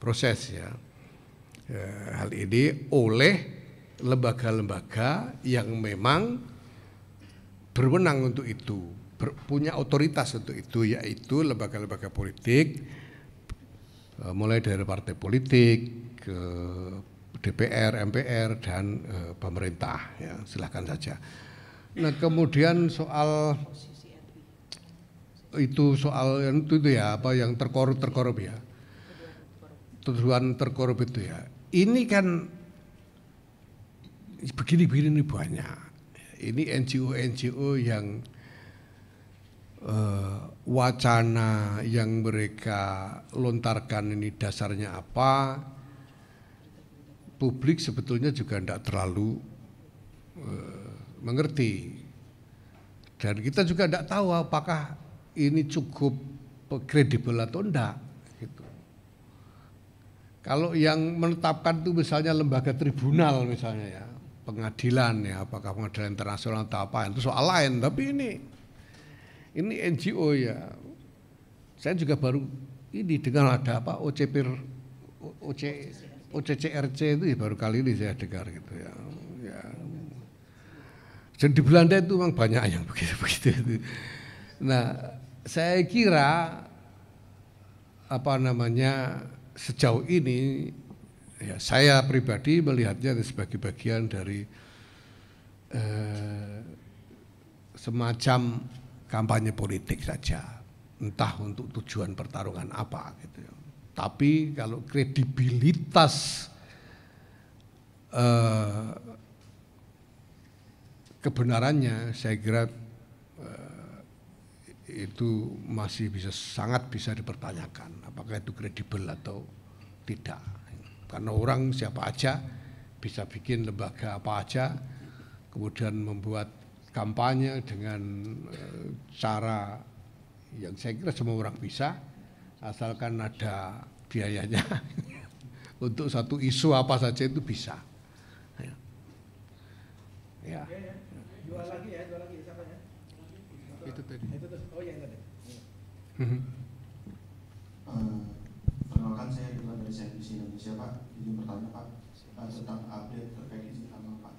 proses ya hal ini oleh lembaga-lembaga yang memang berwenang untuk itu, punya otoritas untuk itu, yaitu lembaga-lembaga politik, mulai dari partai politik ke DPR, MPR dan pemerintah ya, silakan saja. Nah kemudian soal itu ya apa yang terkorup ya, tuduhan terkorup itu ya, ini kan begini banyak, ini NGO yang wacana yang mereka lontarkan ini dasarnya apa, publik sebetulnya juga tidak terlalu mengerti, dan kita juga tidak tahu apakah ini cukup kredibel atau enggak gitu. Kalau yang menetapkan itu misalnya lembaga tribunal misalnya ya, pengadilan ya, apakah pengadilan internasional atau apa, itu soal lain. Tapi ini NGO ya. Saya juga baru ini dengar ada apa OCCRC itu ya, baru kali ini saya dengar gitu ya. Dan di Belanda itu memang banyak yang begitu. Nah, saya kira sejauh ini ya, saya pribadi melihatnya sebagai bagian dari semacam kampanye politik saja, entah untuk tujuan pertarungan apa gitu. Tapi kalau kredibilitas kebenarannya, saya kira itu masih sangat bisa dipertanyakan apakah itu kredibel atau tidak, karena orang siapa aja bisa bikin lembaga apa aja kemudian membuat kampanye dengan cara yang saya kira semua orang bisa, asalkan ada biayanya. Untuk satu isu apa saja itu bisa ya. Dua lagi siapa ya? Itu tadi. Itu tuh. Oh yang tadi. Perkenalkan, saya juga dari CNBC Indonesia, Pak. Izin bertanya, Pak, tentang update terkait izin tambang, Pak.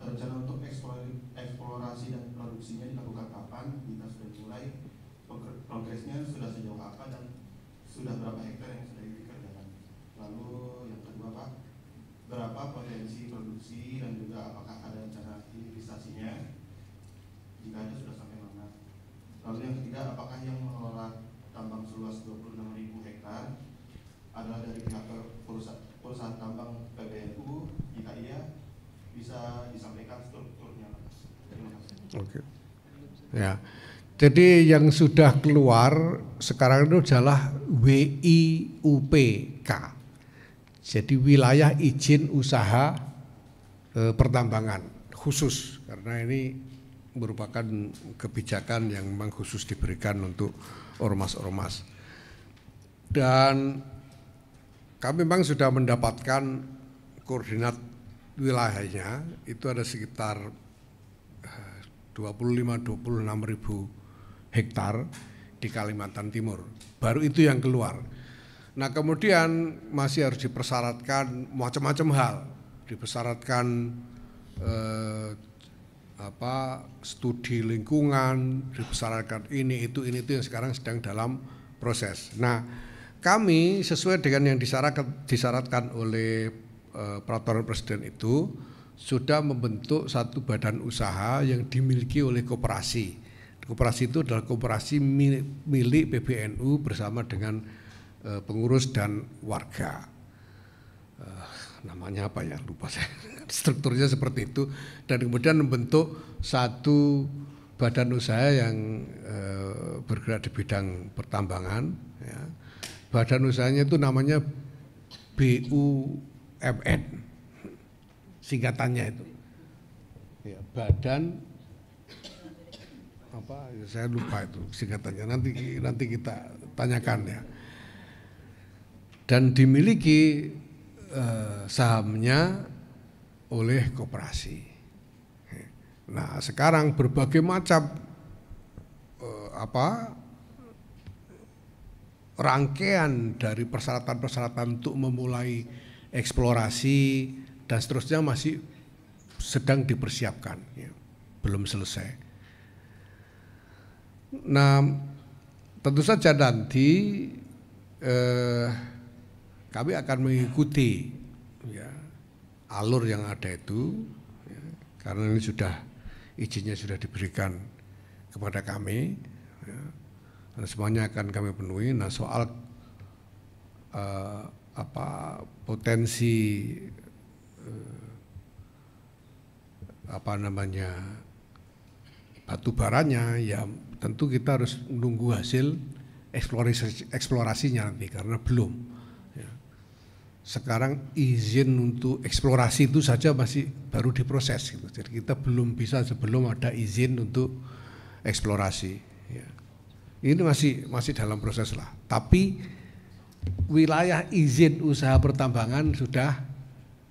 Rencana untuk eksplorasi dan produksinya dilakukan kapan? Kita sudah mulai, progresnya sudah sejauh apa, dan sudah berapa hektar yang sudah dikerjakan? Lalu yang kedua, Pak, berapa potensi produksi dan juga apakah ada rencana investasinya? Jika ada, sudah sampai mana? Lalu yang ketiga, apakah yang mengelola tambang seluas 26.000 hektar adalah dari pihak perusahaan tambang PBNU? Jika iya, bisa disampaikan strukturnya. Terima kasih. Oke. Ya. Jadi yang sudah keluar sekarang itu adalah WIUPK. Jadi wilayah izin usaha pertambangan khusus, karena ini merupakan kebijakan yang memang khusus diberikan untuk ormas-ormas. Dan kami memang sudah mendapatkan koordinat wilayahnya, itu ada sekitar 25-26 ribu hektar di Kalimantan Timur. Baru itu yang keluar. Nah kemudian masih harus dipersyaratkan macam-macam hal, dipersyaratkan studi lingkungan, dipersyaratkan ini itu yang sekarang sedang dalam proses. Nah kami sesuai dengan yang disyaratkan oleh peraturan presiden itu sudah membentuk satu badan usaha yang dimiliki oleh koperasi. Koperasi itu adalah koperasi milik PBNU bersama dengan pengurus dan warga. Namanya apa ya, lupa saya. Strukturnya seperti itu, dan kemudian membentuk satu badan usaha yang bergerak di bidang pertambangan. Ya. Badan usahanya itu namanya BUMN, singkatannya itu. Ya, badan apa? Saya lupa itu singkatannya. Nanti kita tanyakan ya. Dan dimiliki sahamnya oleh koperasi. Nah sekarang berbagai macam rangkaian dari persyaratan-persyaratan untuk memulai eksplorasi dan seterusnya masih sedang dipersiapkan, ya, belum selesai. Nah tentu saja nanti kami akan mengikuti ya, alur yang ada itu, ya, karena ini izinnya sudah diberikan kepada kami, ya, dan semuanya akan kami penuhi. Nah soal potensi batu baranya, ya tentu kita harus menunggu hasil eksplorasinya nanti, karena belum. Ya. Sekarang izin untuk eksplorasi itu saja masih baru diproses, gitu. Jadi kita belum bisa sebelum ada izin untuk eksplorasi. Ya. Ini masih dalam proses lah. Tapi wilayah izin usaha pertambangan sudah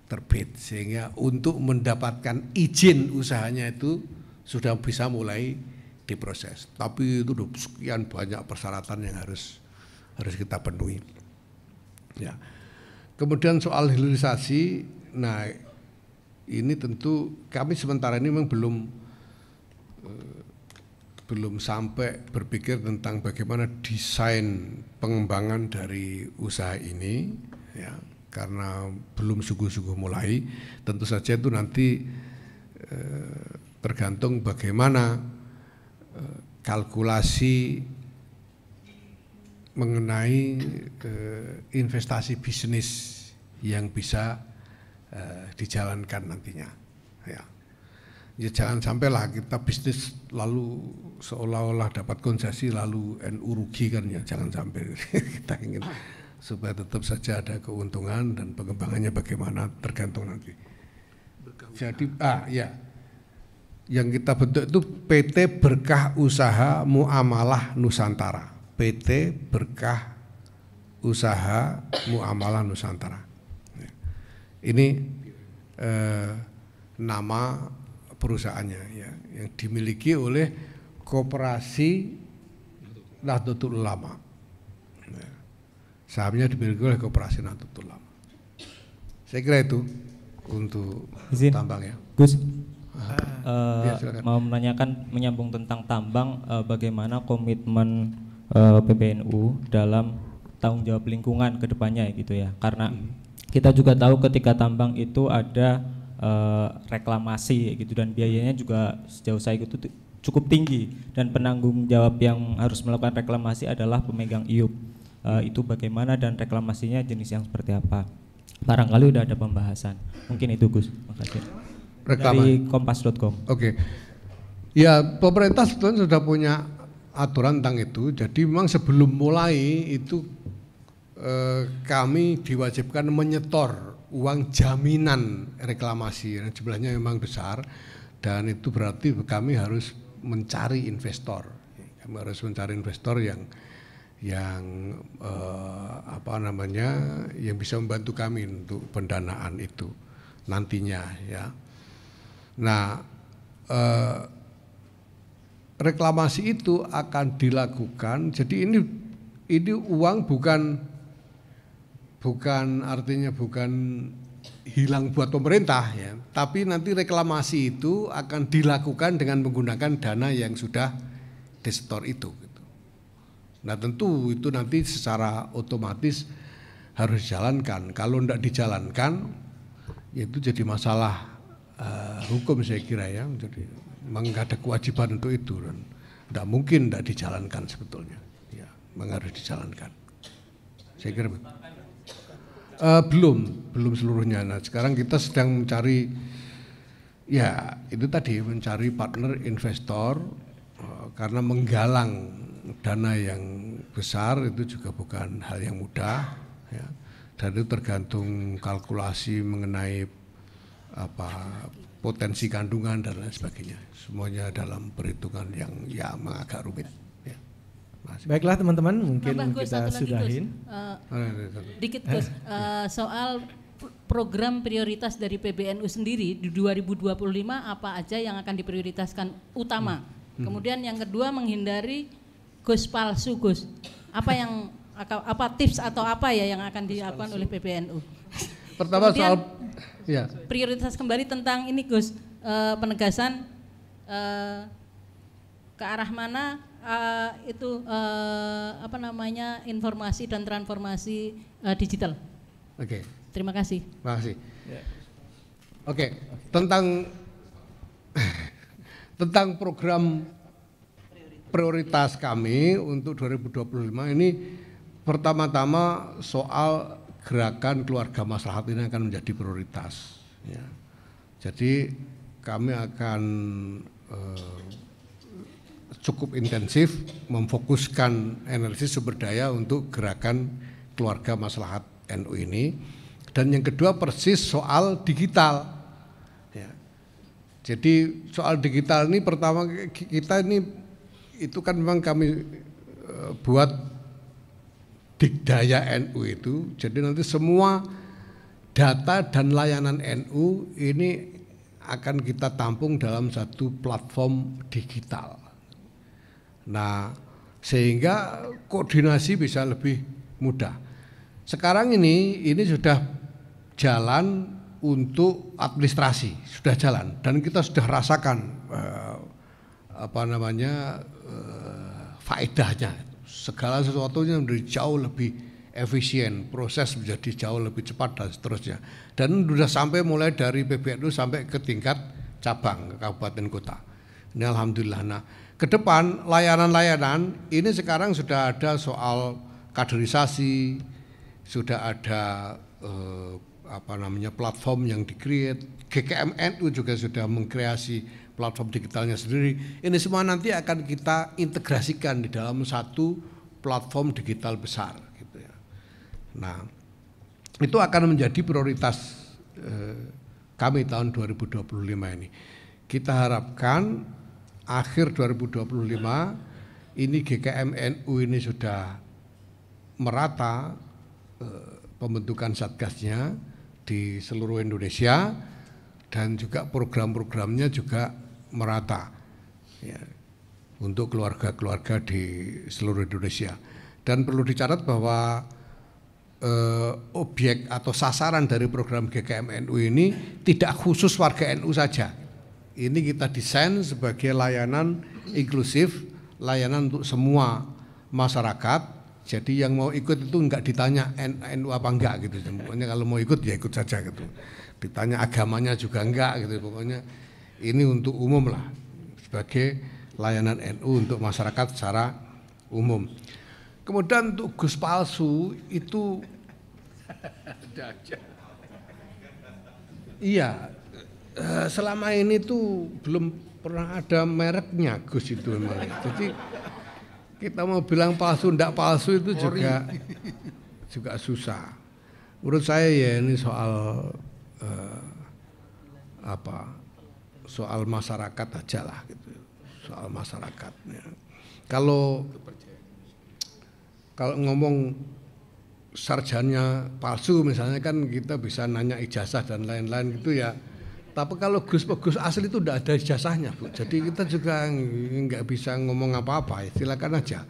terbit, sehingga untuk mendapatkan izin usahanya itu sudah bisa mulai diproses. Tapi itu sekian banyak persyaratan yang harus kita penuhi. Ya. Kemudian soal hilirisasi, nah ini tentu kami sementara ini memang belum sampai berpikir tentang bagaimana desain pengembangan dari usaha ini, ya, karena belum sungguh-sungguh mulai. Tentu saja itu nanti tergantung bagaimana kalkulasi mengenai investasi bisnis yang bisa dijalankan nantinya. Ya. Ya jangan sampailah kita bisnis lalu seolah-olah dapat konsesi lalu NU rugi kan, ya jangan sampai. Kita ingin supaya tetap saja ada keuntungan dan pengembangannya bagaimana tergantung nanti. Jadi ya, yang kita bentuk itu PT Berkah Usaha Muamalah Nusantara. PT Berkah Usaha Muamalah Nusantara. Ini nama perusahaannya ya, yang dimiliki oleh Koperasi Nahdlatul Ulama. Ya. Sahamnya dimiliki oleh Koperasi Nahdlatul Ulama. Saya kira itu untuk tambang ya. Gus, Ya, mau menanyakan menyambung tentang tambang, bagaimana komitmen PBNU dalam tanggung jawab lingkungan ke depannya gitu ya, karena kita juga tahu ketika tambang itu ada reklamasi gitu, dan biayanya juga sejauh saya itu cukup tinggi, dan penanggung jawab yang harus melakukan reklamasi adalah pemegang IUP. Itu bagaimana dan reklamasinya jenis yang seperti apa? Barangkali udah ada pembahasan. Mungkin itu Gus. Makasih. Dari kompas.com. Oke. Ya, pemerintah sebetulnya sudah punya aturan tentang itu. Jadi memang sebelum mulai itu kami diwajibkan menyetor uang jaminan reklamasi yang jumlahnya memang besar, dan itu berarti kami harus mencari investor. Kami harus mencari investor yang yang bisa membantu kami untuk pendanaan itu nantinya ya. Nah, reklamasi itu akan dilakukan. Jadi ini uang bukan artinya bukan hilang buat pemerintah ya, tapi nanti reklamasi itu akan dilakukan dengan menggunakan dana yang sudah disetor itu. Gitu. Nah tentu itu nanti secara otomatis harus dijalankan. Kalau tidak dijalankan, itu jadi masalah hukum saya kira ya. Jadi memang ada kewajiban untuk itu dan tidak mungkin tidak dijalankan sebetulnya. Ya, memang harus dijalankan. Saya kira belum seluruhnya. Nah sekarang kita sedang mencari ya itu tadi, mencari partner investor karena menggalang dana yang besar itu juga bukan hal yang mudah ya. Dan itu tergantung kalkulasi mengenai potensi kandungan dan lain sebagainya. Semuanya dalam perhitungan yang agak rumit. Ya. Baiklah teman-teman, mungkin kita sudahin. Dikit Gus, soal program prioritas dari PBNU sendiri di 2025 apa aja yang akan diprioritaskan utama. Kemudian yang kedua, menghindari Gus palsu Gus. Apa tips atau apa ya yang akan dilakukan oleh PBNU? Pertama soal ya. Prioritas kembali tentang ini Gus, penegasan ke arah mana informasi dan transformasi digital. Oke. Terima kasih. Terima kasih. Oke, tentang program prioritas kami untuk 2025 ini, pertama-tama soal gerakan keluarga maslahat ini akan menjadi prioritas. Ya. Jadi kami akan cukup intensif memfokuskan energi sumber daya untuk gerakan keluarga maslahat NU ini. Dan yang kedua persis soal digital. Ya. Jadi soal digital ini pertama kita ini itu kan memang kami buat Digdaya NU itu, jadi nanti semua data dan layanan NU ini akan kita tampung dalam satu platform digital. Nah, sehingga koordinasi bisa lebih mudah. Sekarang ini sudah jalan untuk administrasi, sudah jalan dan kita sudah rasakan faedahnya. Segala sesuatunya menjadi jauh lebih efisien, proses menjadi jauh lebih cepat dan seterusnya. Dan sudah sampai mulai dari PBNU sampai ke tingkat cabang, ke kabupaten kota. Ini alhamdulillah. Nah, ke depan layanan-layanan ini sekarang sudah ada soal kaderisasi, sudah ada platform yang di-create. GKMNU juga sudah mengkreasi platform digitalnya sendiri. Ini semua nanti akan kita integrasikan di dalam satu platform digital besar gitu ya. Nah, itu akan menjadi prioritas kami tahun 2025 ini. Kita harapkan akhir 2025 ini GKMNU ini sudah merata pembentukan satgasnya di seluruh Indonesia, dan juga program-programnya juga merata ya, untuk keluarga-keluarga di seluruh Indonesia. Dan perlu dicatat bahwa objek atau sasaran dari program GKM NU ini tidak khusus warga NU saja. Ini kita desain sebagai layanan inklusif, layanan untuk semua masyarakat. Jadi yang mau ikut itu enggak ditanya NU apa enggak gitu. Pokoknya kalau mau ikut ya ikut saja gitu. Ditanya agamanya juga enggak gitu. Pokoknya ini untuk umum lah, sebagai layanan NU untuk masyarakat secara umum. Kemudian untuk Gus palsu itu iya, selama ini tuh belum pernah ada mereknya Gus itu memang. Jadi kita mau bilang palsu ndak palsu itu juga susah. Menurut saya ya ini soal soal masyarakat aja lah gitu. Soal masyarakatnya. Kalau ngomong sarjana palsu misalnya kan kita bisa nanya ijazah dan lain-lain gitu ya. Tapi kalau Gus asli itu tidak ada ijazahnya, Bu. Jadi kita juga nggak bisa ngomong apa-apa. Silakan aja.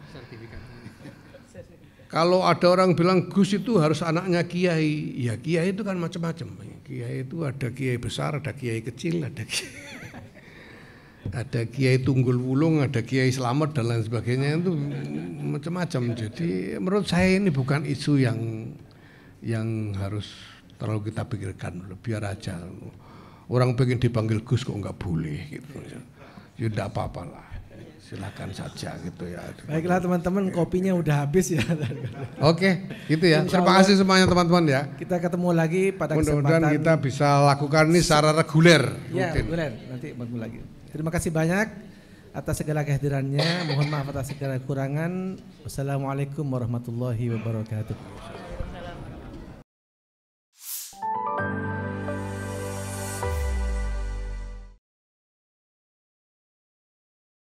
Kalau ada orang bilang Gus itu harus anaknya kiai, ya kiai itu kan macam-macam. Kiai itu ada kiai besar, ada kiai kecil, ada kiai tunggul wulung, ada kiai selamat dan lain sebagainya, itu macam-macam. Jadi menurut saya ini bukan isu yang harus terlalu kita pikirkan. Biar aja orang pengen dipanggil Gus kok nggak boleh gitu ya. Ya enggak apa-apa lah, silakan saja gitu ya. Baiklah teman-teman, kopinya udah habis ya. Oke, gitu ya. Terima kasih semuanya teman-teman ya. Kita ketemu lagi pada kesempatan. Mudah-mudahan kita bisa lakukan ini secara reguler. Ya, reguler. Nanti ketemu lagi. Terima kasih banyak atas segala kehadirannya. Mohon maaf atas segala kekurangan. Wassalamualaikum warahmatullahi wabarakatuh.